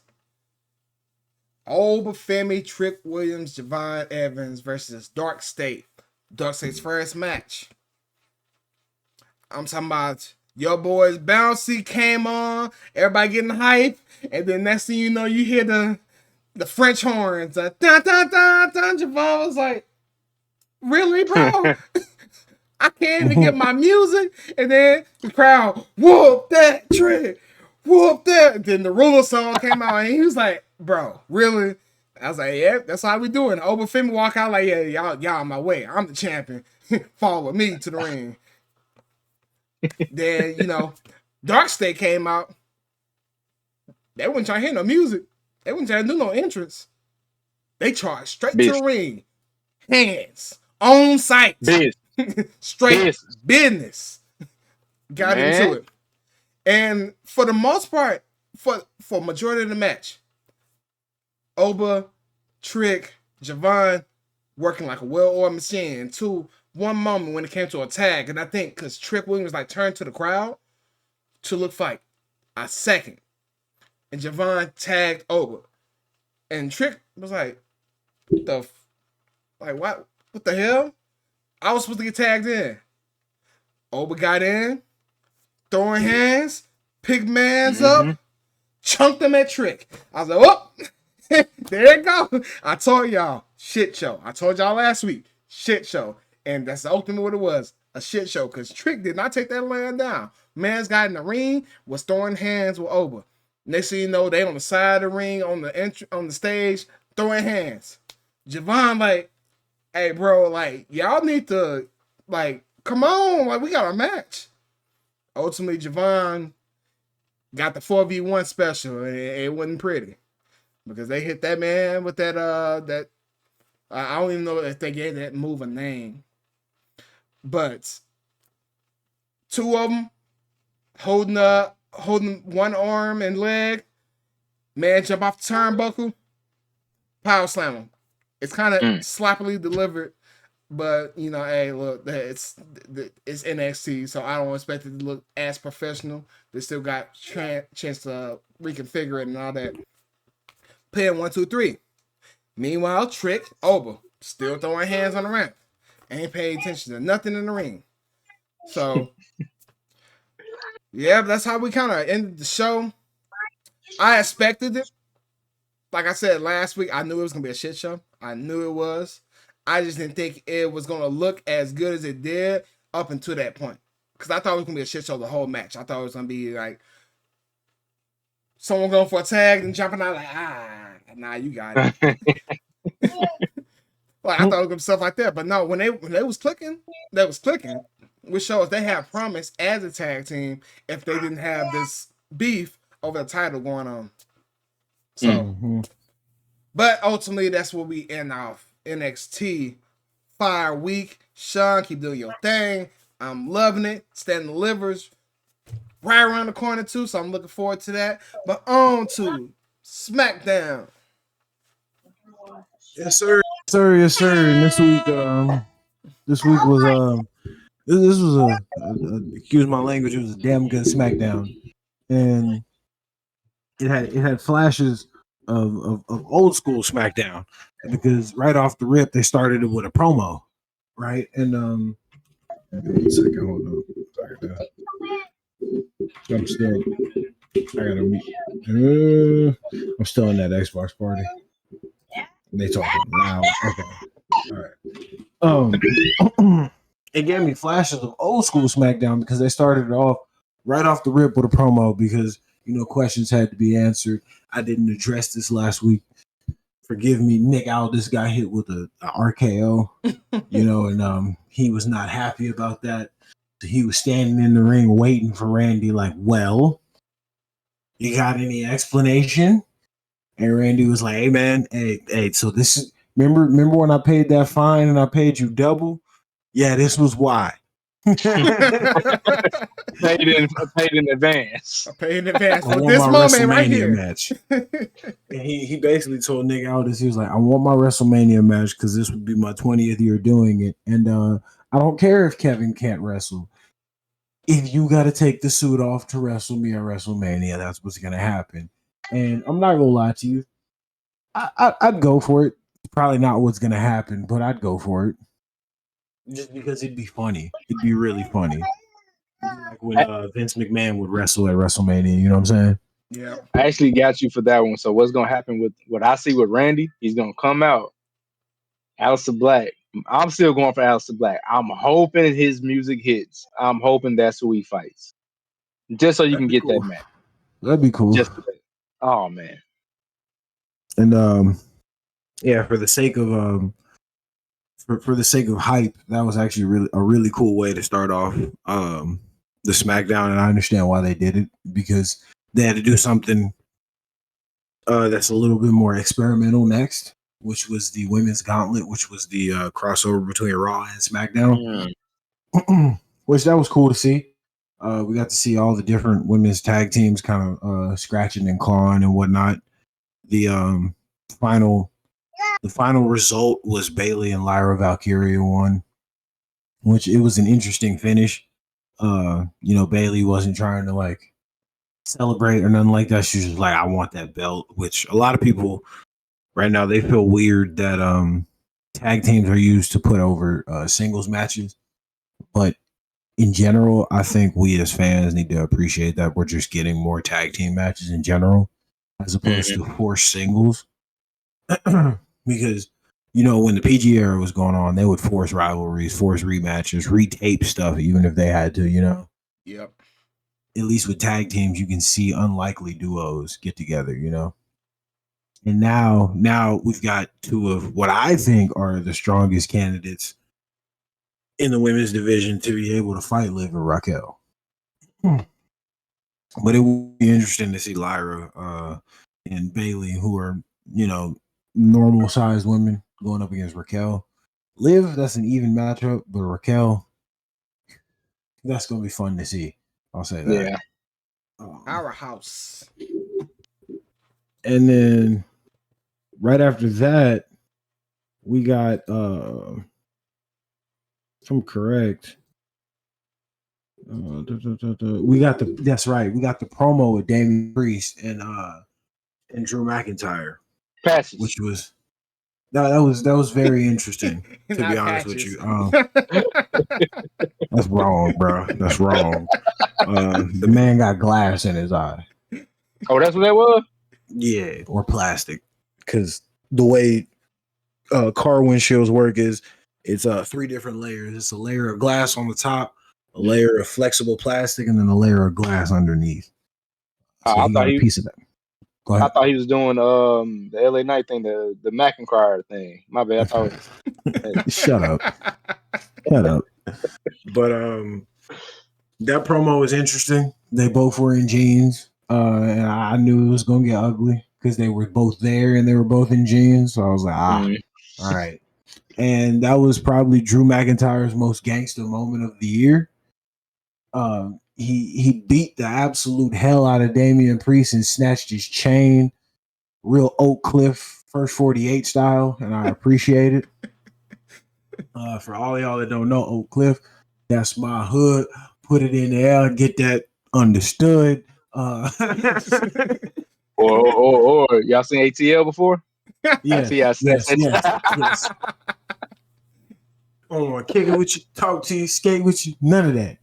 Old Femi, Trick Williams, Javon Evans versus Dark State. Dark State's first match. I'm talking about your boys Bouncy came on, everybody getting hype, and then next thing you know, you hear the the French horns, dun dun dun dun. Javon was like, really, bro? I can't even get my music. And then the crowd, whoop that trick, whoop that. And then the ruler song came out, and he was like, bro, really? I was like, yeah, that's how we doing. Obafemi walk out like, yeah, y'all on my way. I'm the champion. Follow me to the ring. Then, Dark State came out. They wasn't trying to hear no music. They wasn't trying to do no entrance. They charged straight to the ring. Hands. On site. Straight business. Got into it. And for the most part, for majority of the match, Oba, Trick, Javon working like a well-oiled machine until one moment when it came to a tag. And I think because Trick Williams like turned to the crowd to look for like a second. And Javon tagged Oba. And Trick was like, what the hell? I was supposed to get tagged in. Oba got in, throwing hands, picked mans up, chunked him at Trick. I was like, oh, there it go. I told y'all, shit show. I told y'all last week, shit show. And that's ultimately what it was, a shit show. Because Trick did not take that laying down. Man's got in the ring, was throwing hands with Oba. Next thing you know, they on the side of the ring, on the stage, throwing hands. Javon like, hey, bro, like, y'all need to, like, come on, like, we got a match. Ultimately, Javon got the 4v1 special, and it wasn't pretty. Because they hit that man with that, I don't even know if they gave that move a name. But two of them holding one arm and leg. Man jump off the turnbuckle. Power slam him. It's kind of sloppily delivered, but hey, look, it's NXT, so I don't expect it to look as professional. They still got chance to reconfigure it and all that. Pin 1, 2, 3. Meanwhile, Trick, Oba, still throwing hands on the ramp. Ain't paying attention to nothing in the ring. So, yeah, that's how we kind of ended the show. I expected it. Like I said last week, I knew it was going to be a shit show. I knew it was. I just didn't think it was going to look as good as it did up until that point. Because I thought it was going to be a shit show the whole match. I thought it was going to be like someone going for a tag and jumping out like, nah, you got it. Like, I thought it was going to be stuff like that. But no, when they was clicking, which shows they have promise as a tag team if they didn't have this beef over the title going on. So, but ultimately, that's where we end off NXT Fire Week. Sean, keep doing your thing. I'm loving it. Stand delivers right around the corner too, so I'm looking forward to that. But on to SmackDown. Yes, sir. Yes, sir. And this week was this was excuse my language. It was a damn good SmackDown, and it had flashes of old school SmackDown because right off the rip they started it with a promo, right? And one second, hold on. I'm still in that Xbox party. They talking loud. Okay, all right. It gave me flashes of old school SmackDown because they started it off right off the rip with a promo because questions had to be answered. I didn't address this last week. Forgive me, Nick Aldis got hit with a RKO, and he was not happy about that. So he was standing in the ring waiting for Randy, like, well, you got any explanation? And Randy was like, hey man, hey, so this is remember when I paid that fine and I paid you double? Yeah, this was why. paid in advance. Paid in advance for this moment right here. Match. And he basically told Nick Aldis, he was like, I want my WrestleMania match because this would be my 20th year doing it. And I don't care if Kevin can't wrestle. If you got to take the suit off to wrestle me at WrestleMania, that's what's going to happen. And I'm not going to lie to you. I'd go for it. It's probably not what's going to happen, but I'd go for it. Just because it'd be funny. It'd be really funny. Like when Vince McMahon would wrestle at WrestleMania, you know what I'm saying? Yeah. I actually got you for that one. So what's gonna happen with what I see with Randy? He's gonna come out, Aleister Black. I'm still going for Aleister Black. I'm hoping his music hits. I'm hoping that's who he fights, just so you That'd can be get that cool. match. That'd be cool. Just for that. Oh man, And yeah, for the sake of for the sake of hype, that was actually really cool way to start off the SmackDown, and I understand why they did it because they had to do something that's a little bit more experimental next, which was the women's gauntlet, which was the crossover between Raw and SmackDown, which that was cool to see. We got to see all the different women's tag teams kind of scratching and clawing and whatnot. The final the final result was Bailey and Lyra Valkyria won, which it was an interesting finish. Bailey wasn't trying to like celebrate or nothing like that. She was just like, I want that belt, which a lot of people right now they feel weird that tag teams are used to put over singles matches. But in general, I think we as fans need to appreciate that we're just getting more tag team matches in general as opposed to forced singles. Because when the PG era was going on, they would force rivalries, force rematches, retape stuff, even if they had to. Yep. At least with tag teams, you can see unlikely duos get together. And now we've got two of what I think are the strongest candidates in the women's division to be able to fight Liv and Raquel. But it will be interesting to see Lyra and Bailey, who are normal sized women, going up against Raquel. Liv, that's an even matchup, but Raquel, that's going to be fun to see. I'll say that. yeah. Powerhouse. And then right after that, we got, if I'm correct, we got that's right. We got the promo with Damian Priest and Drew McIntyre, Patches. which was that was very interesting. To be honest with you, that's wrong, bro. That's wrong. The man got glass in his eye. Oh, that's what that was? Yeah, or plastic. Because the way car windshields work is it's 3 different layers. It's a layer of glass on the top, a layer of flexible plastic, and then a layer of glass underneath. So I he thought got a piece of that. Go ahead. I thought he was doing the LA Knight thing, the McIntyre thing. My bad. I thought. Shut up. Shut up. But that promo was interesting. They both were in jeans. And I knew it was gonna get ugly because they were both there and they were both in jeans. So I was like, all right. And that was probably Drew McIntyre's most gangster moment of the year. He beat the absolute hell out of Damian Priest and snatched his chain, real Oak Cliff first 48 style, and I appreciate it. For all y'all that don't know Oak Cliff, that's my hood. Put it in the air, get that understood. Or y'all seen ATL before? Yes, See, yes. Oh, kick it with you, talk to you, skate with you, none of that.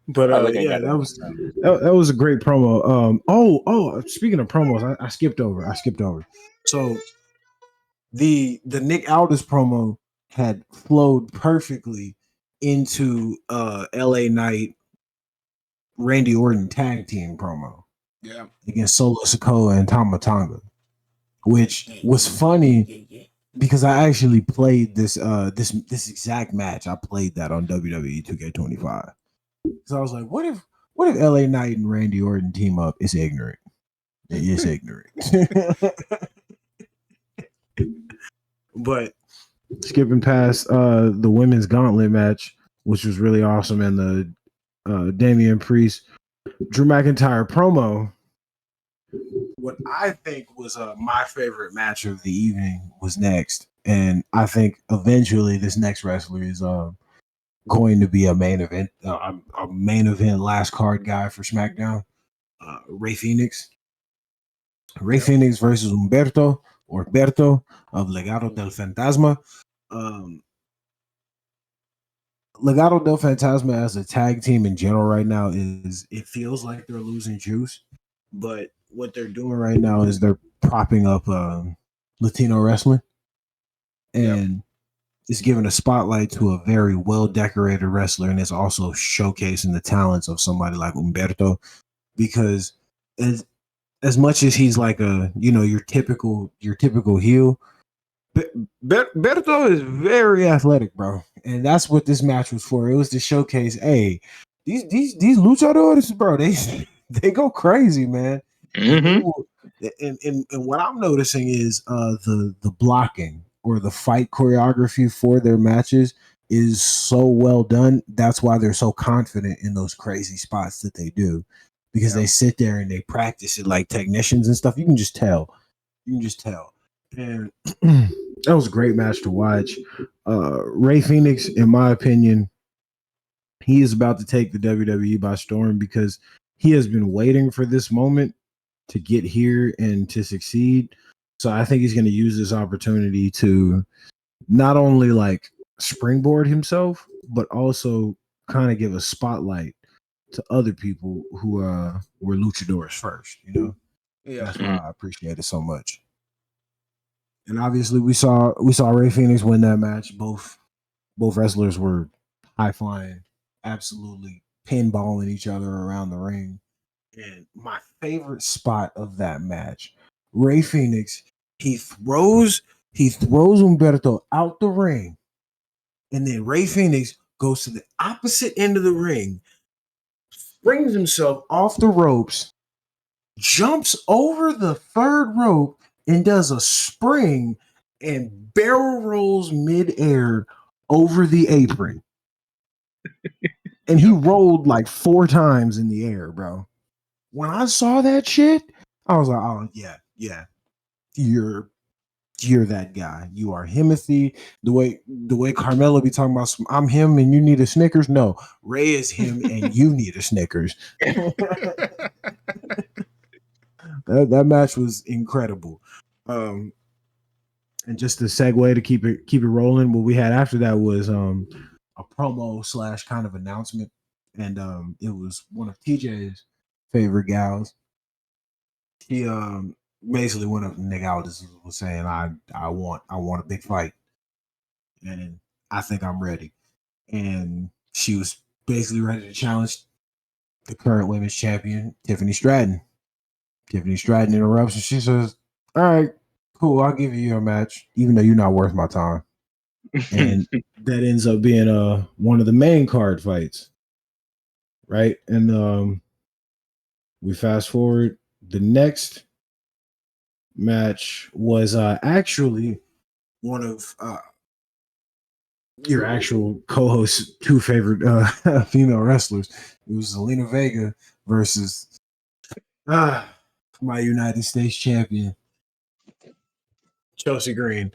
But yeah, that was a great promo. Speaking of promos, I skipped over. So the Nick Aldis promo had flowed perfectly into LA Knight Randy Orton tag team promo. Yeah. Against Solo Sikoa and Tama Tonga, which was funny because I actually played this exact match. I played that on WWE 2K25. So I was like, what if LA Knight and Randy Orton team up? It's ignorant. It's ignorant. But skipping past the women's gauntlet match, which was really awesome, and the Damian Priest Drew McIntyre promo, what I think was my favorite match of the evening was next. And I think eventually this next wrestler is going to be a main event last card guy for SmackDown. Ray Phoenix. Phoenix versus Humberto of Legado del Fantasma. Legado del Fantasma as a tag team in general right now is it feels like they're losing juice, but what they're doing right now is they're propping up Latino wrestling Yep. and it's giving a spotlight to a very well decorated wrestler, and it's also showcasing the talents of somebody like Humberto because as as much as he's like a your typical heel, Berto is very athletic, bro, and that's what this match was for. It was to showcase, hey, these luchadores, bro, they go crazy, man, and they Mm-hmm. will. And what I'm noticing is the blocking or the fight choreography for their matches is so well done. That's why they're so confident in those crazy spots that they do because Yep. they sit there and they practice it like technicians and stuff. You can just tell. You can just tell. And that was a great match to watch. Ray Phoenix, in my opinion, he is about to take the WWE by storm because he has been waiting for this moment to get here and to succeed. So I think he's going to use this opportunity to not only like springboard himself, but also kind of give a spotlight to other people who were luchadors first. Yep. That's why I appreciate it so much. And obviously we saw Ray Phoenix win that match. Both wrestlers were high flying, absolutely pinballing each other around the ring. And my favorite spot of that match, Ray Phoenix, he throws Humberto out the ring, and then Ray Phoenix goes to the opposite end of the ring, springs himself off the ropes, jumps over the third rope and does a spring and barrel rolls midair over the apron. And he Yep. rolled like 4 times in the air, bro. When I saw that shit, I was like, oh yeah, you're that guy. You are Himothy. The way Carmella be talking about I'm him and you need a Snickers. No, Ray is him and you need a Snickers. That match was incredible. Um, and just the segue to keep it rolling, what we had after that was a promo slash kind of announcement, and it was one of TJ's favorite gals. He basically went up to Nick Aldis was saying, I want a big fight, and I think I'm ready. And she was basically ready to challenge the current women's champion, Tiffany Stratton. Tiffany Stratton interrupts and she says, all right, cool, I'll give you your match, even though you're not worth my time. And that ends up being one of the main card fights. Right. And we fast forward. The next match was actually one of your actual co-host's two favorite female wrestlers. It was Zelina Vega versus my United States champion, Chelsea Green.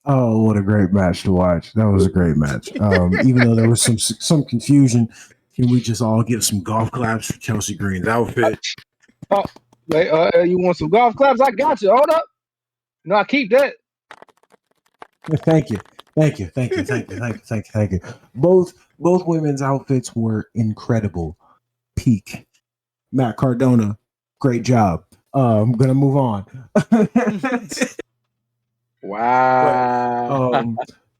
Oh, what a great match to watch. That was a great match. Even though there was some confusion, can we just all give some golf claps for Chelsea Green's outfit? Oh, wait, you want some golf claps? I got you. Hold up. No, I keep that. Thank you. Both women's outfits were incredible. Peak. Matt Cardona, great job. I'm gonna move on. Wow.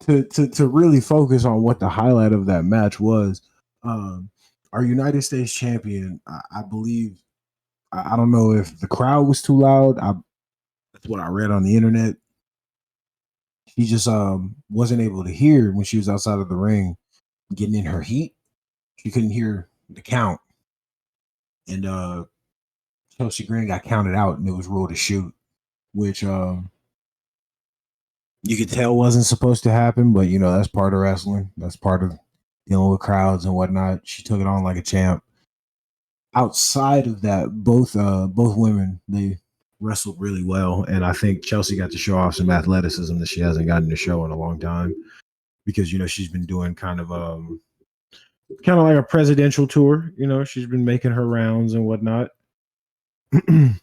To really focus on what the highlight of that match was, our United States champion, I believe, I don't know if the crowd was too loud. That's what I read on the internet. She just wasn't able to hear when she was outside of the ring, getting in her heat. She couldn't hear the count, and Chelsea Green got counted out, and it was ruled a shoot, which you could tell wasn't supposed to happen, but that's part of wrestling. That's part of dealing with crowds and whatnot. She took it on like a champ. Outside of that, both women, they wrestled really well, and I think Chelsea got to show off some athleticism that she hasn't gotten to show in a long time because she's been doing kind of like a presidential tour. She's been making her rounds and whatnot, and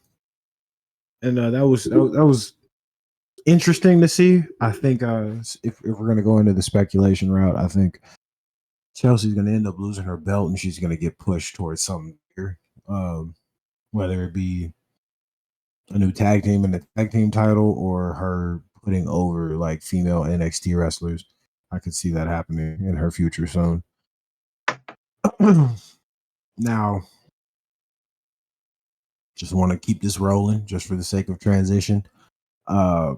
that was interesting to see. I think if we're gonna go into the speculation route, I think Chelsea's going to end up losing her belt, and she's going to get pushed towards something bigger, whether it be a new tag team and the tag team title, or her putting over like female NXT wrestlers. I could see that happening in her future soon. Now, just want to keep this rolling just for the sake of transition. My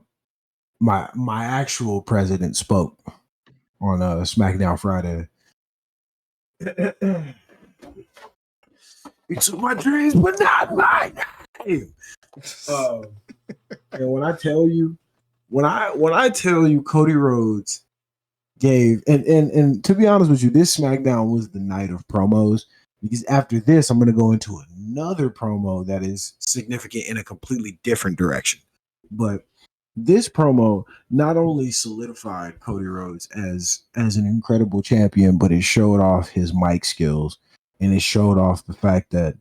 actual president spoke on SmackDown Friday. It's my dreams, but not mine. And when I tell you, Cody Rhodes gave, and to be honest with you, this SmackDown was the night of promos, because after this, I'm going to go into another promo that is significant in a completely different direction. But this promo not only solidified Cody Rhodes as an incredible champion, but it showed off his mic skills, and it showed off the fact that,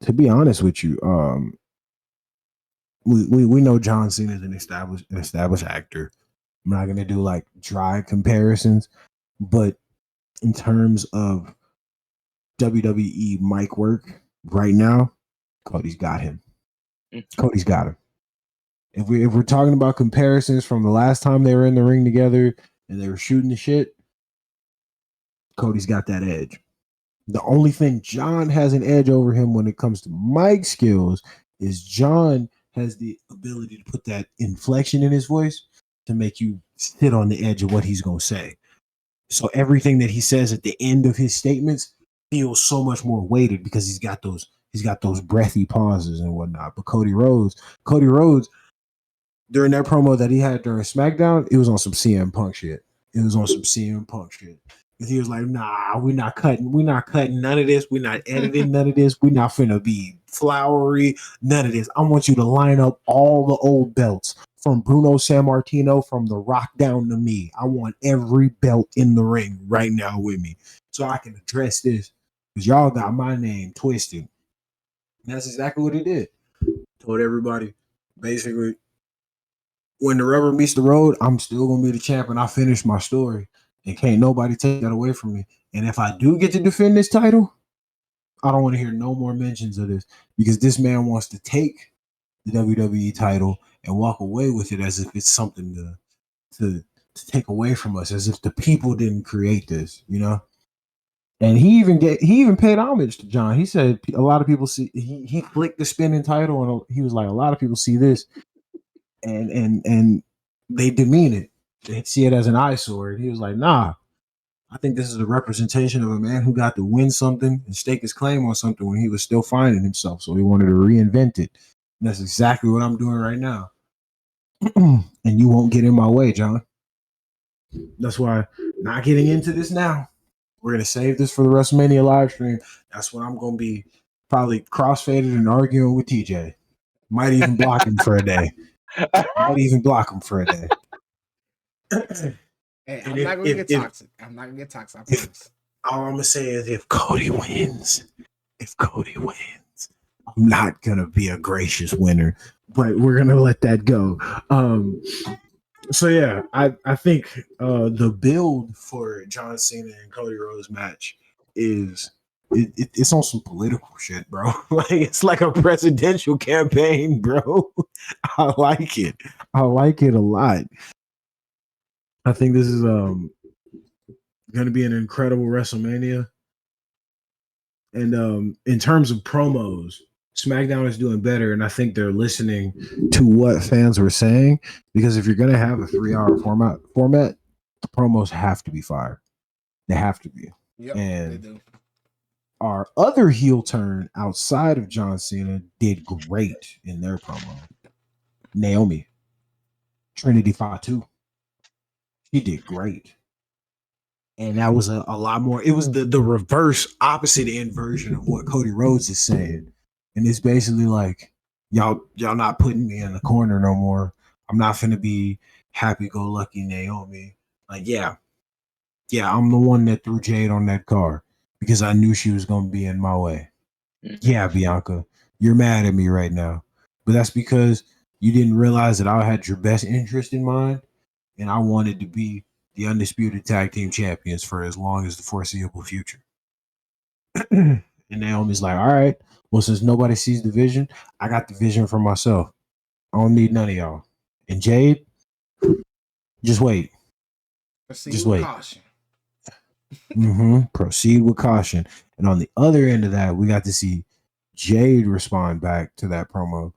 to be honest with you, we know John Cena is an established actor. I'm not gonna do like dry comparisons, but in terms of WWE mic work right now, Cody's got him. Cody's got him. If we're talking about comparisons from the last time they were in the ring together and they were shooting the shit, Cody's got that edge. The only thing John has an edge over him when it comes to mic skills is John has the ability to put that inflection in his voice to make you sit on the edge of what he's going to say. So everything that he says at the end of his statements feels so much more weighted because he's got those breathy pauses and whatnot. But Cody Rhodes, during that promo that he had during SmackDown, it was on some CM Punk shit. And he was like, nah, we're not cutting none of this. We're not editing none of this. We're not finna be flowery, none of this. I want you to line up all the old belts from Bruno Sammartino, from The Rock down to me. I want every belt in the ring right now with me so I can address this, because y'all got my name twisted. And that's exactly what he did. Told everybody, basically, when the rubber meets the road, I'm still going to be the champion. I finished my story. And can't nobody take that away from me. And if I do get to defend this title, I don't want to hear no more mentions of this, because this man wants to take the WWE title and walk away with it as if it's something to take away from us, as if the people didn't create this, you know? And he even paid homage to John. He said a lot of people see, he flicked the spinning title, and he was like, a lot of people see this and they demean it. They see it as an eyesore. And he was like, nah, I think this is a representation of a man who got to win something and stake his claim on something when he was still finding himself. So he wanted to reinvent it. And that's exactly what I'm doing right now. And you won't get in my way, John. That's why, not getting into this now. We're going to save this for the WrestleMania live stream. That's when I'm going to be probably crossfaded and arguing with TJ. Might even block him for a day. Hey, I'm not gonna get toxic. I'm not gonna get toxic. I promise. All I'm gonna say is, if Cody wins, I'm not gonna be a gracious winner, but we're gonna let that go. So yeah, I think the build for John Cena and Cody Rhodes match is it's on some political shit, bro. Like, it's like a presidential campaign, bro. I like it a lot. I think this is going to be an incredible WrestleMania. And in terms of promos, SmackDown is doing better, and I think they're listening to what fans were saying, because if you're going to have a 3-hour format, the promos have to be fire. They have to be. Yep, and they do. Our other heel turn outside of John Cena did great in their promo. Naomi, Trinity Fatu, she did great. And that was a lot more. It was the reverse, opposite end version of what Cody Rhodes is saying. And it's basically like, y'all not putting me in the corner no more. I'm not finna be happy-go-lucky Naomi. Like, yeah, I'm the one that threw Jade on that car because I knew she was gonna be in my way. Yeah, Bianca, you're mad at me right now, but that's because you didn't realize that I had your best interest in mind, and I wanted to be the undisputed tag team champions for as long as the foreseeable future. And Naomi's like, all right, well, since nobody sees the vision, I got the vision for myself. I don't need none of y'all. And Jade, just wait. Proceed Just with wait. caution. Proceed with caution. And on the other end of that, we got to see Jade respond back to that promo.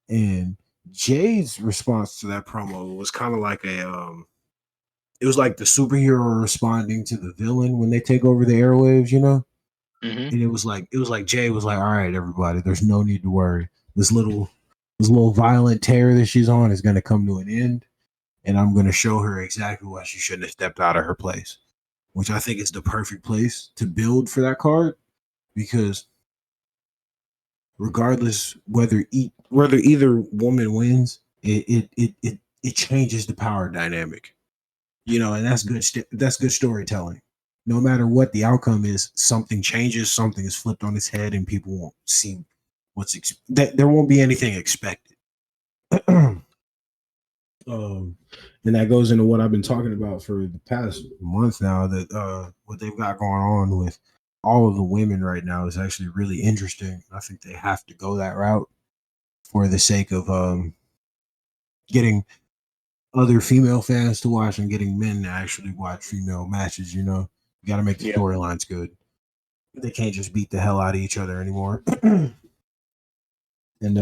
And Jade's response to that promo was kind of like it was like the superhero responding to the villain when they take over the airwaves, you know? Mm-hmm. And it was like Jade was like, all right, everybody, there's no need to worry. This little violent tear that she's on is gonna come to an end. And I'm gonna show her exactly why she shouldn't have stepped out of her place. Which I think is the perfect place to build for that card, because regardless whether either woman wins, it changes the power dynamic, you know, and that's good. That's good storytelling. No matter what the outcome is, something changes, something is flipped on its head, and people won't see that there won't be anything expected. And that goes into what I've been talking about for the past month now, that what they've got going on with all of the women right now is actually really interesting. I think they have to go that route for the sake of getting other female fans to watch and getting men to actually watch female matches. You know, you got to make the storylines good. They can't just beat the hell out of each other anymore. And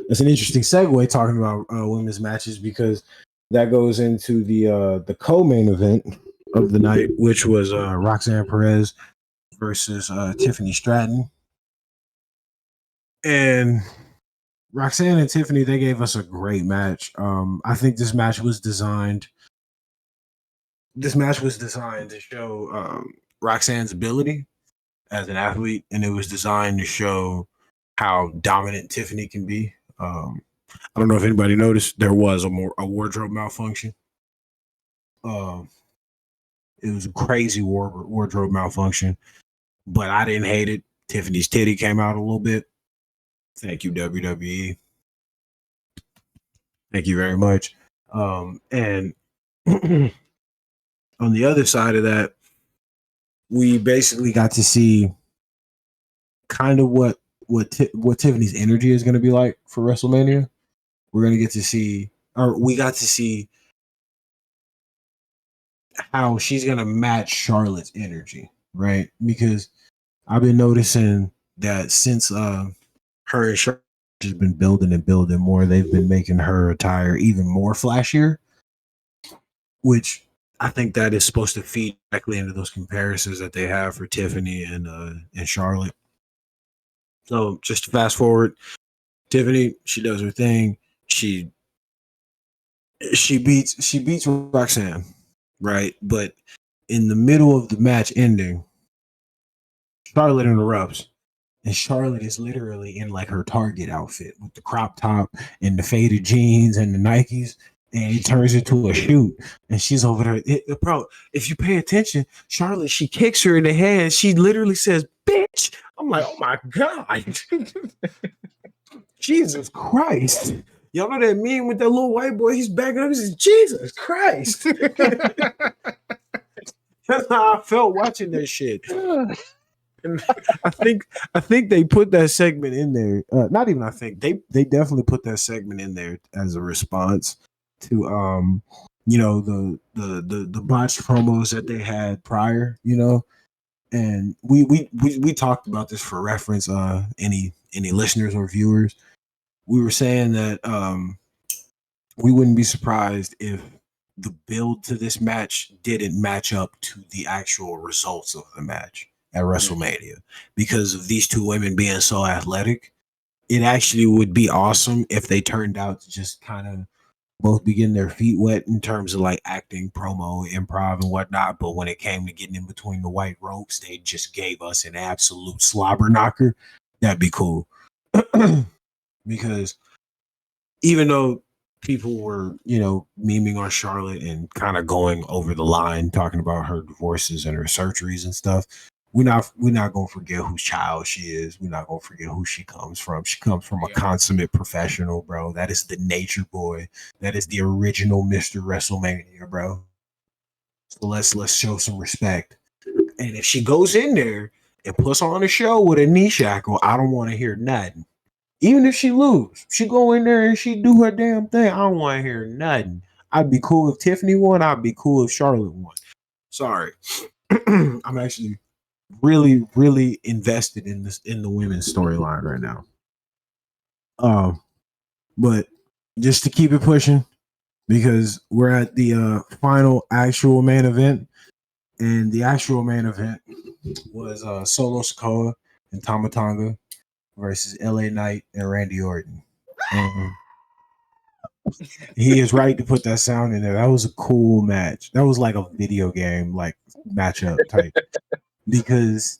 that's an interesting segue talking about women's matches, because that goes into the co-main event of the night, which was Roxanne Perez versus Tiffany Stratton. And Roxanne and Tiffany, they gave us a great match. I think this match was designed to show Roxanne's ability as an athlete, and it was designed to show how dominant Tiffany can be. I don't know if anybody noticed, there was a wardrobe malfunction. It was a crazy wardrobe malfunction, but I didn't hate it. Tiffany's titty came out a little bit. Thank you, WWE. Thank you very much. And on the other side of that, we basically got to see kind of what Tiffany's energy is going to be like for WrestleMania. We're going to get to see, or we got to see how she's going to match Charlotte's energy, right? Because I've been noticing that since her and Charlotte has been building and building more, they've been making her attire even more flashier, which I think that is supposed to feed directly into those comparisons that they have for Tiffany and Charlotte. So just to fast forward, Tiffany, she does her thing. She beats Roxanne, right? But in the middle of the match ending, Charlotte interrupts, and Charlotte is literally in like her Target outfit with the crop top and the faded jeans and the Nikes, and it turns into a shoot. And she's over there. Bro, if you pay attention, Charlotte, she kicks her in the head. She literally says, "Bitch." I'm like, oh my God. Jesus Christ. Y'all know that meme with that little white boy? He's backing up. He says, Jesus Christ. That's how I felt watching that shit. And I think they put that segment in there. Not even I think. They definitely put that segment in there as a response to the botched promos that they had prior, you know. And we talked about this for reference, any listeners or viewers. We were saying that we wouldn't be surprised if the build to this match didn't match up to the actual results of the match at WrestleMania, because of these two women being so athletic. It actually would be awesome if they turned out to just kind of both be getting their feet wet in terms of like acting, promo, improv, and whatnot. But when it came to getting in between the white ropes, they just gave us an absolute slobber knocker. That'd be cool. Because even though people were, memeing on Charlotte and kind of going over the line, talking about her divorces and her surgeries and stuff, we're not gonna forget whose child she is. We're not gonna forget who she comes from. She comes from a consummate professional, bro. That is the Nature Boy. That is the original Mr. WrestleMania, bro. So let's show some respect. And if she goes in there and puts on a show with a knee shackle, I don't want to hear nothing. Even if she lose, she go in there and she do her damn thing. I don't want to hear nothing. I'd be cool if Tiffany won. I'd be cool if Charlotte won. Sorry. I'm actually really, really invested in the women's storyline right now. But just to keep it pushing, because we're at the final actual main event, and the actual main event was Solo Sikoa and Tama Tonga versus LA Knight and Randy Orton. And he is right to put that sound in there. That was a cool match. That was like a video game like matchup type, because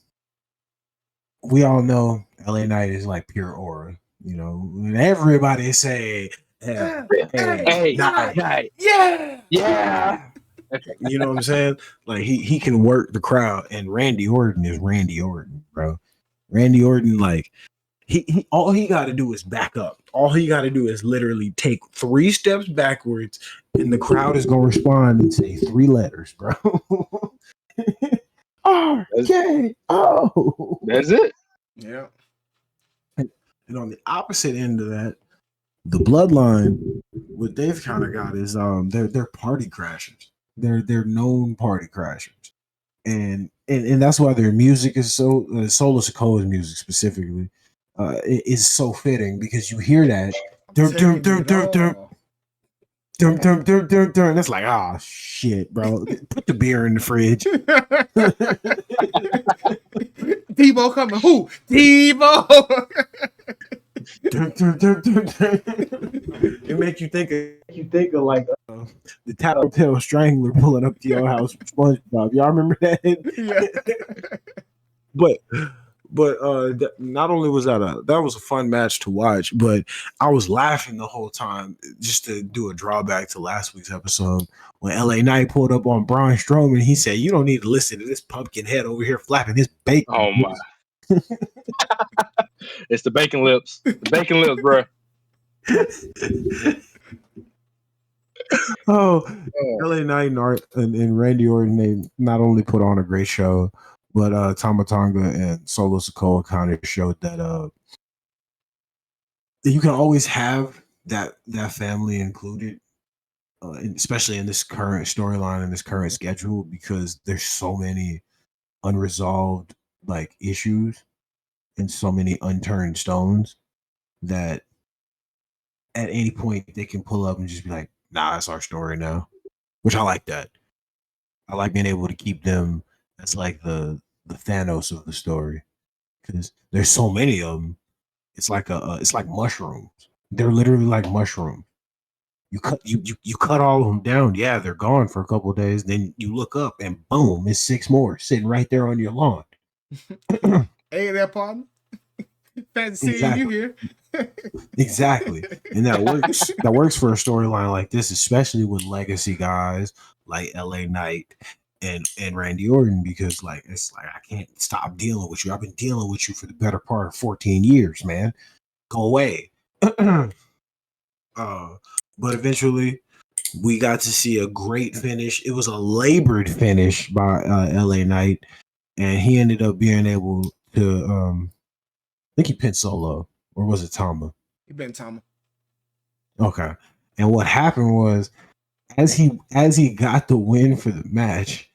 we all know LA Knight is like pure aura. You know, when everybody say, Hey, yeah. yeah. You know what I'm saying? Like he can work the crowd, and Randy Orton is Randy Orton, bro. Randy Orton, like he all he got to do is back up. All he got to do is literally take 3 steps backwards, and the crowd is gonna respond and say 3 letters, bro. RKO. That's it. Yeah. And on the opposite end of that, the Bloodline, what they've kind of got is they're party crashers. They're known party crashers, and that's why their music is so Solo Sikoa's music specifically is so fitting, because you hear that dum dum dum dum dum dum dum dum dum dum. That's like, oh shit, bro. Put the beer in the fridge. Debo coming. Who? Debo. It make you think of like the Tattletale Strangler pulling up to your house from SpongeBob. Y'all remember that? Yeah. But not only was that was a fun match to watch, but I was laughing the whole time. Just to do a drawback to last week's episode, when LA Knight pulled up on Braun Strowman, he said, "You don't need to listen to this pumpkin head over here flapping his bacon." Oh my. It's the bacon lips. The bacon lips, bro. LA Knight and Randy Orton, they not only put on a great show, but Tama Tonga and Solo Sikoa kind of showed that you can always have that family included, especially in this current storyline and this current schedule, because there's so many unresolved like issues and so many unturned stones that at any point they can pull up and just be like, nah, that's our story now. Which I like that. I like being able to keep them as like the Thanos of the story, because there's so many of them. It's like it's like mushrooms. They're literally like mushrooms. You cut all of them down. Yeah, they're gone for a couple of days. Then you look up and boom, it's 6 more sitting right there on your lawn. Hey there, partner. Fancy seeing you here. Exactly. And that works. That works for a storyline like this, especially with legacy guys like LA Knight and Randy Orton, because like it's like, I can't stop dealing with you. I've been dealing with you for the better part of 14 years, man. Go away. But eventually we got to see a great finish. It was a labored finish by LA Knight, and he ended up being able to I think he pinned Solo, or was it Tama? You been Tama. Okay. And what happened was, as he got the win for the match,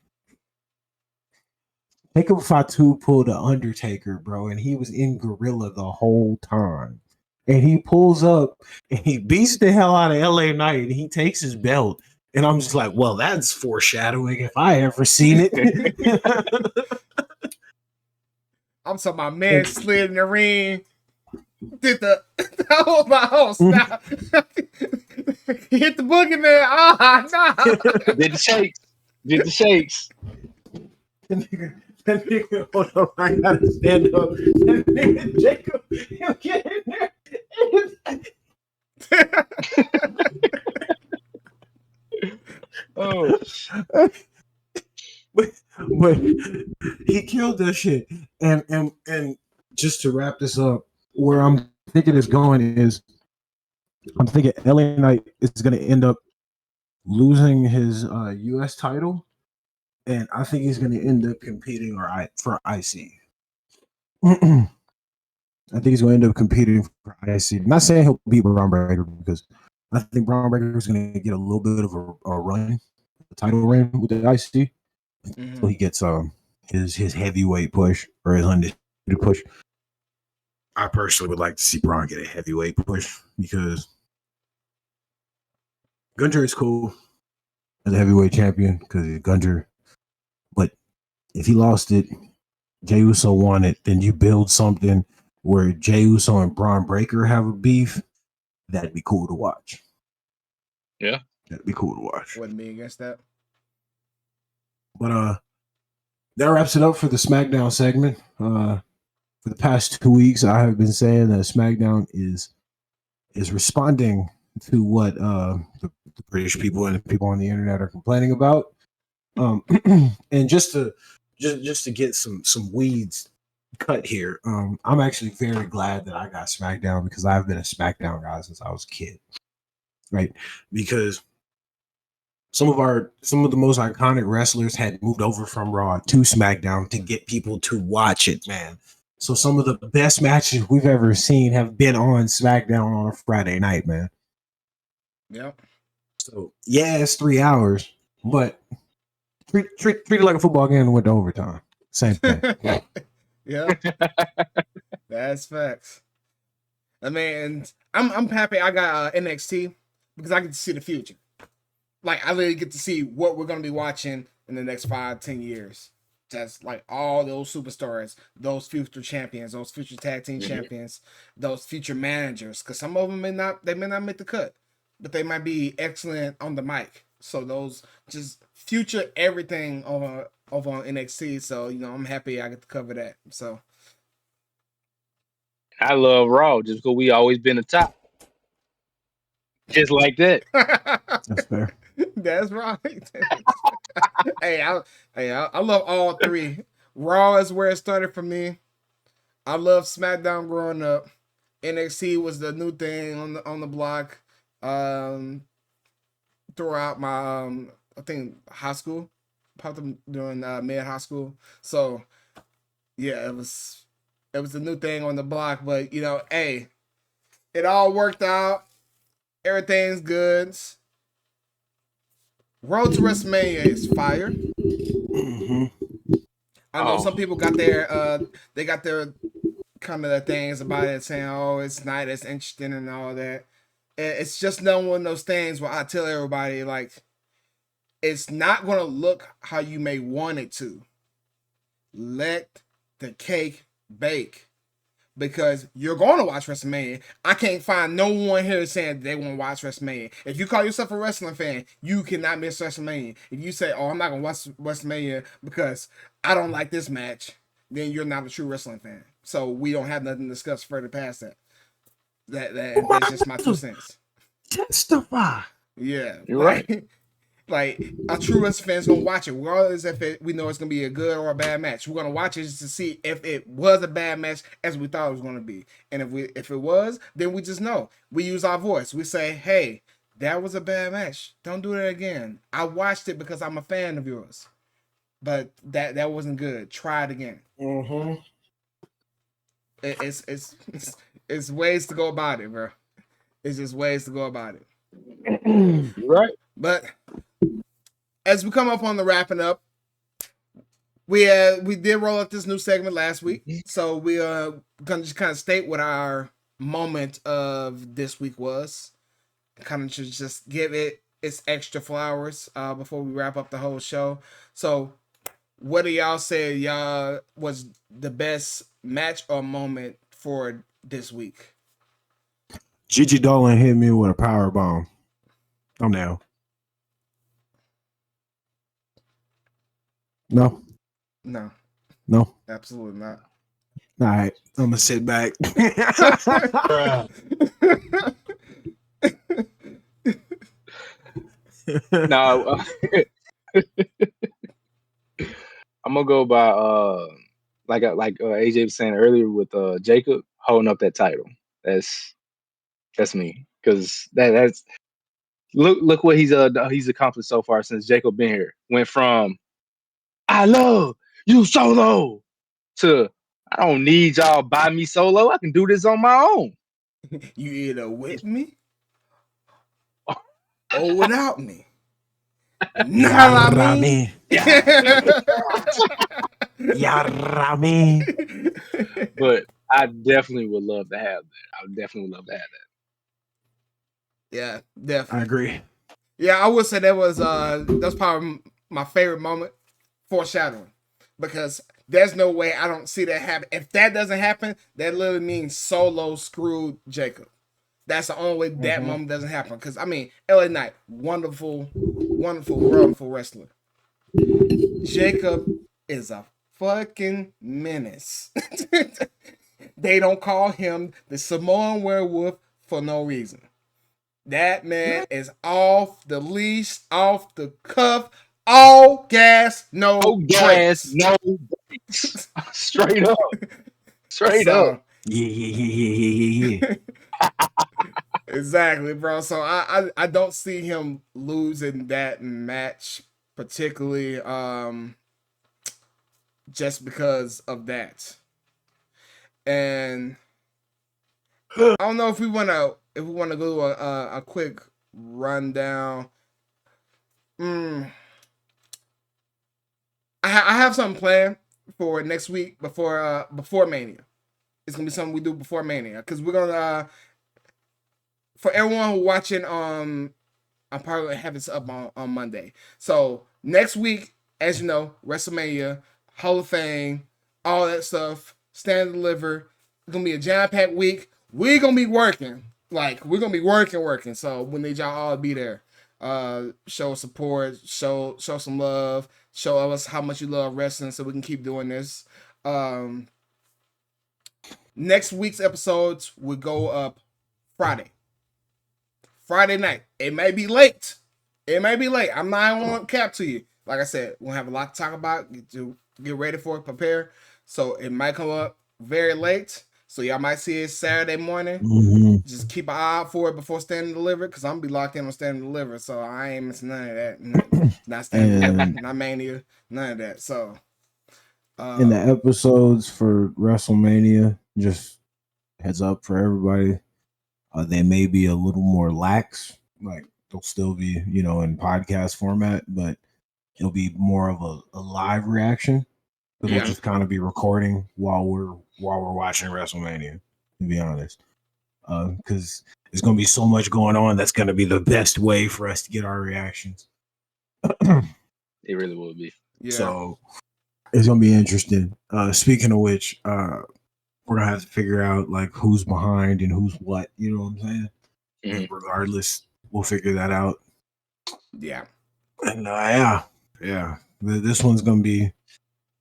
Jacob Fatu pulled the Undertaker, bro, and he was in Gorilla the whole time. And he pulls up and he beats the hell out of LA Knight, and he takes his belt. And I'm just like, well, that's foreshadowing if I ever seen it. I'm talking about man slid in the ring. Did the hold my host now. Hit the boogeyman. No. Did the shakes. Did the shakes. That nigga, hold on, I gotta stand up. That nigga Jacob, he'll get in there. Oh, but he killed that shit. And just to wrap this up, where I'm thinking it's going is, I'm thinking LA Knight is going to end up losing his US title and I think he's going to end up competing for IC. I think he's going to end up competing for IC. Not saying he'll beat Braun Breaker because I think Braun Breaker is going to get a little bit of a run, a title reign with the IC, so he gets his heavyweight push or his undisputed push. I personally would like to see Braun get a heavyweight push because Gunter is cool as a heavyweight champion because he's Gunter. But if he lost it, Jey Uso won it, then you build something where Jey Uso and Braun Breaker have a beef. That'd be cool to watch. Yeah. That'd be cool to watch. Wouldn't be against that. But that wraps it up for the SmackDown segment. For the past 2 weeks, I have been saying that SmackDown is responding to what the British people and the people on the internet are complaining about. And just to get some weeds cut here, I'm actually very glad that I got SmackDown because I've been a SmackDown guy since I was a kid, right? Because some of the most iconic wrestlers had moved over from Raw to SmackDown to get people to watch it, man. So some of the best matches we've ever seen have been on SmackDown on a Friday night, man. Yep. So yeah, it's 3 hours, but treat it like a football game and went to overtime. Same thing. Yeah. That's facts. I mean, I'm happy I got NXT because I get to see the future. Like I literally get to see what we're gonna be watching in the next 5-10 years. Just like all those superstars, those future champions, those future tag team champions, those future managers. Because some of them may not make the cut, but they might be excellent on the mic. So those just future everything over on NXT. So I'm happy I get to cover that. So I love Raw just because we always been the top. Just like that. That's fair. That's right. Hey, I love all three. Raw is where it started for me. I love SmackDown growing up. NXT was the new thing on the block. Throughout my I think high school, popped them during mid high school. So yeah, it was the new thing on the block. But hey, it all worked out. Everything's good. Road to WrestleMania is fire. Mm-hmm. I know some people got their they got their kind of their things about it, saying, "Oh, it's not as interesting and all that." It's just not one of those things where I tell everybody like, it's not gonna look how you may want it to. Let the cake bake. Because you're going to watch WrestleMania. I can't find no one here saying they want to watch WrestleMania. If you call yourself a wrestling fan, you cannot miss WrestleMania. If you say, "Oh, I'm not going to watch WrestleMania because I don't like this match," then you're not a true wrestling fan. So we don't have nothing to discuss further past that. That's just my 2 cents. Testify. Yeah, you're right. Like a true wrestling fan's gonna watch it, regardless if we know it's gonna be a good or a bad match. We're gonna watch it just to see if it was a bad match as we thought it was gonna be, and if it was, then we just know. We use our voice. We say, "Hey, that was a bad match. Don't do that again. I watched it because I'm a fan of yours, but that wasn't good. Try it again." Mm-hmm. It's ways to go about it, bro. It's just ways to go about it. You're right. But as we come up on the wrapping up, we did roll up this new segment last week, so we gonna just kind of state what our moment of this week was. Kind of just give it its extra flowers before we wrap up the whole show. So, what do y'all say y'all was the best match or moment for this week? Gigi Dolan hit me with a power bomb. Thumbnail. No. No, absolutely not. All right, I'm gonna sit back. No, I'm gonna go by like AJ was saying earlier with Jacob holding up that title. That's me because that's look what he's accomplished so far since Jacob been here. Went from I love you solo. To I don't need y'all buy me solo. I can do this on my own. You either with me or without me. Know what I mean? Yarami. But I definitely would love to have that. I would definitely love to have that. Yeah, I definitely. agree. Yeah, I would say that's probably my favorite moment, foreshadowing, because there's no way I don't see that happen. If that doesn't happen, that literally means Solo screwed Jacob. That's the only way that moment doesn't happen. Because I mean, LA Knight, wonderful, wonderful wrestler. Jacob is a fucking menace. They don't call him the Samoan werewolf for no reason. That man is off the leash, off the cuff, all gas, no brakes. No brakes. Straight up. Straight up. So, Yeah. exactly, bro. So I don't see him losing that match, particularly just because of that. And I don't know if we wanna go a quick rundown. I have something planned for next week before Mania. It's gonna be something we do before Mania because we're gonna for everyone who watching. I'm probably gonna have this up on Monday. So next week, as you know, WrestleMania, Hall of Fame, all that stuff, stand and deliver. It's gonna be a jam-packed week. We're gonna be working. Like we're gonna be working. So we need y'all all to be there. Show support, show some love, show us how much you love wrestling so we can keep doing this. Next week's episodes will go up Friday night. It may be late. I'm not going to cap to you. Like I said, we'll have a lot to talk about. Get ready for it, prepare. So it might come up very late. So y'all might see it Saturday morning. Mm-hmm. Just keep an eye out for it before Stand and Deliver, because I'm gonna be locked in on Stand and Deliver. So I ain't missing none of that. Not Stand and Deliver, not Mania, none of that. So in the episodes for WrestleMania, just heads up for everybody, they may be a little more lax. Like they'll still be, in podcast format, but it'll be more of a live reaction. It'll just kind of be recording while we're watching WrestleMania. To be honest, because there's going to be so much going on. That's going to be the best way for us to get our reactions. It really would be. Yeah. So it's going to be interesting. Speaking of which, we're gonna have to figure out like who's behind and who's what. You know what I'm saying? And regardless, we'll figure that out. Yeah. And yeah. This one's gonna be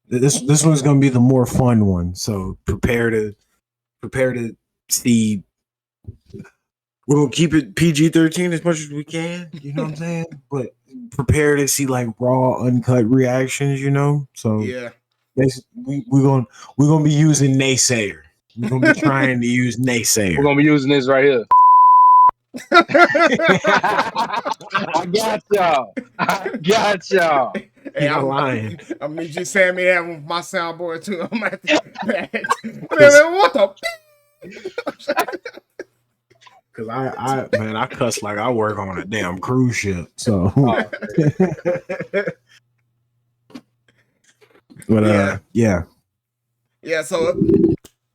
this one's gonna be the more fun one. So prepare to see. We're gonna keep it PG-13 as much as we can. You know what I'm saying? But prepare to see like raw, uncut reactions. So yeah. We're gonna be using naysayer. We're gonna be trying to use naysayer. We're gonna be using this right here. I got y'all. Hey, I'm lying. I'm just saying me having my soundboard too. I'm at what the? Because I cuss like I work on a damn cruise ship. So, but yeah. So,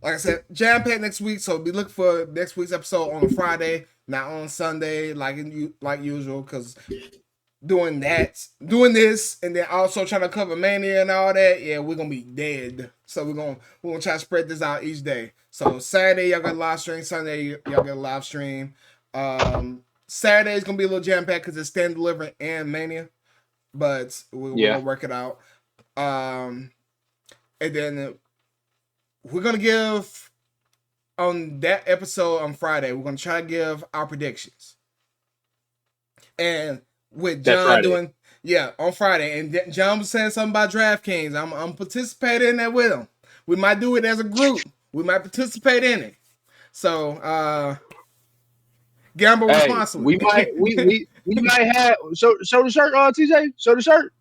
like I said, jam pack next week. So be looking for next week's episode on a Friday, not on Sunday, like usual. Because doing this, and then also trying to cover Mania and all that, yeah, we're gonna be dead. So we're gonna try to spread this out each day. So Saturday y'all got a live stream. Sunday y'all get a live stream. Saturday is gonna be a little jam packed because it's Stand Deliver and Mania, but we're gonna work it out. And then we're gonna give on that episode on Friday. We're gonna try to give our predictions, and with John doing on Friday, and John was saying something about DraftKings. I'm participating in that with him. We might do it as a group. We might participate in it. So gamble responsibly. We might have show the shirt on TJ. Show the shirt.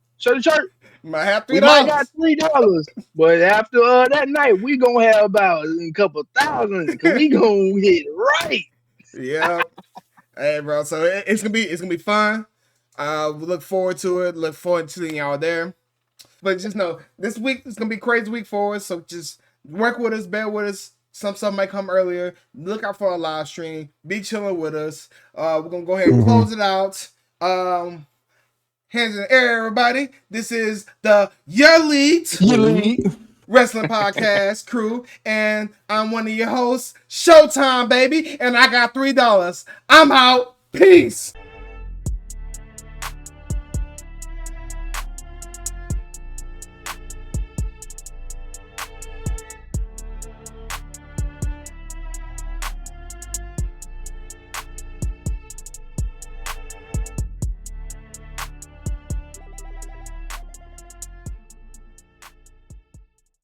Might have We might got $3. $3, but after that night, we gonna have about a couple thousand because we gonna hit right. Yeah. Hey, bro. So it's gonna be fun. We look forward to it. Look forward to seeing y'all there. But just know this week is gonna be a crazy week for us. So just work with us, bear with us. Some stuff might come earlier. Look out for our live stream. Be chilling with us. We're gonna go ahead and close it out. Hands in the air, everybody. This is the Yeelite Wrestling Podcast crew, and I'm one of your hosts, Showtime, baby, and I got $3. I'm out. Peace.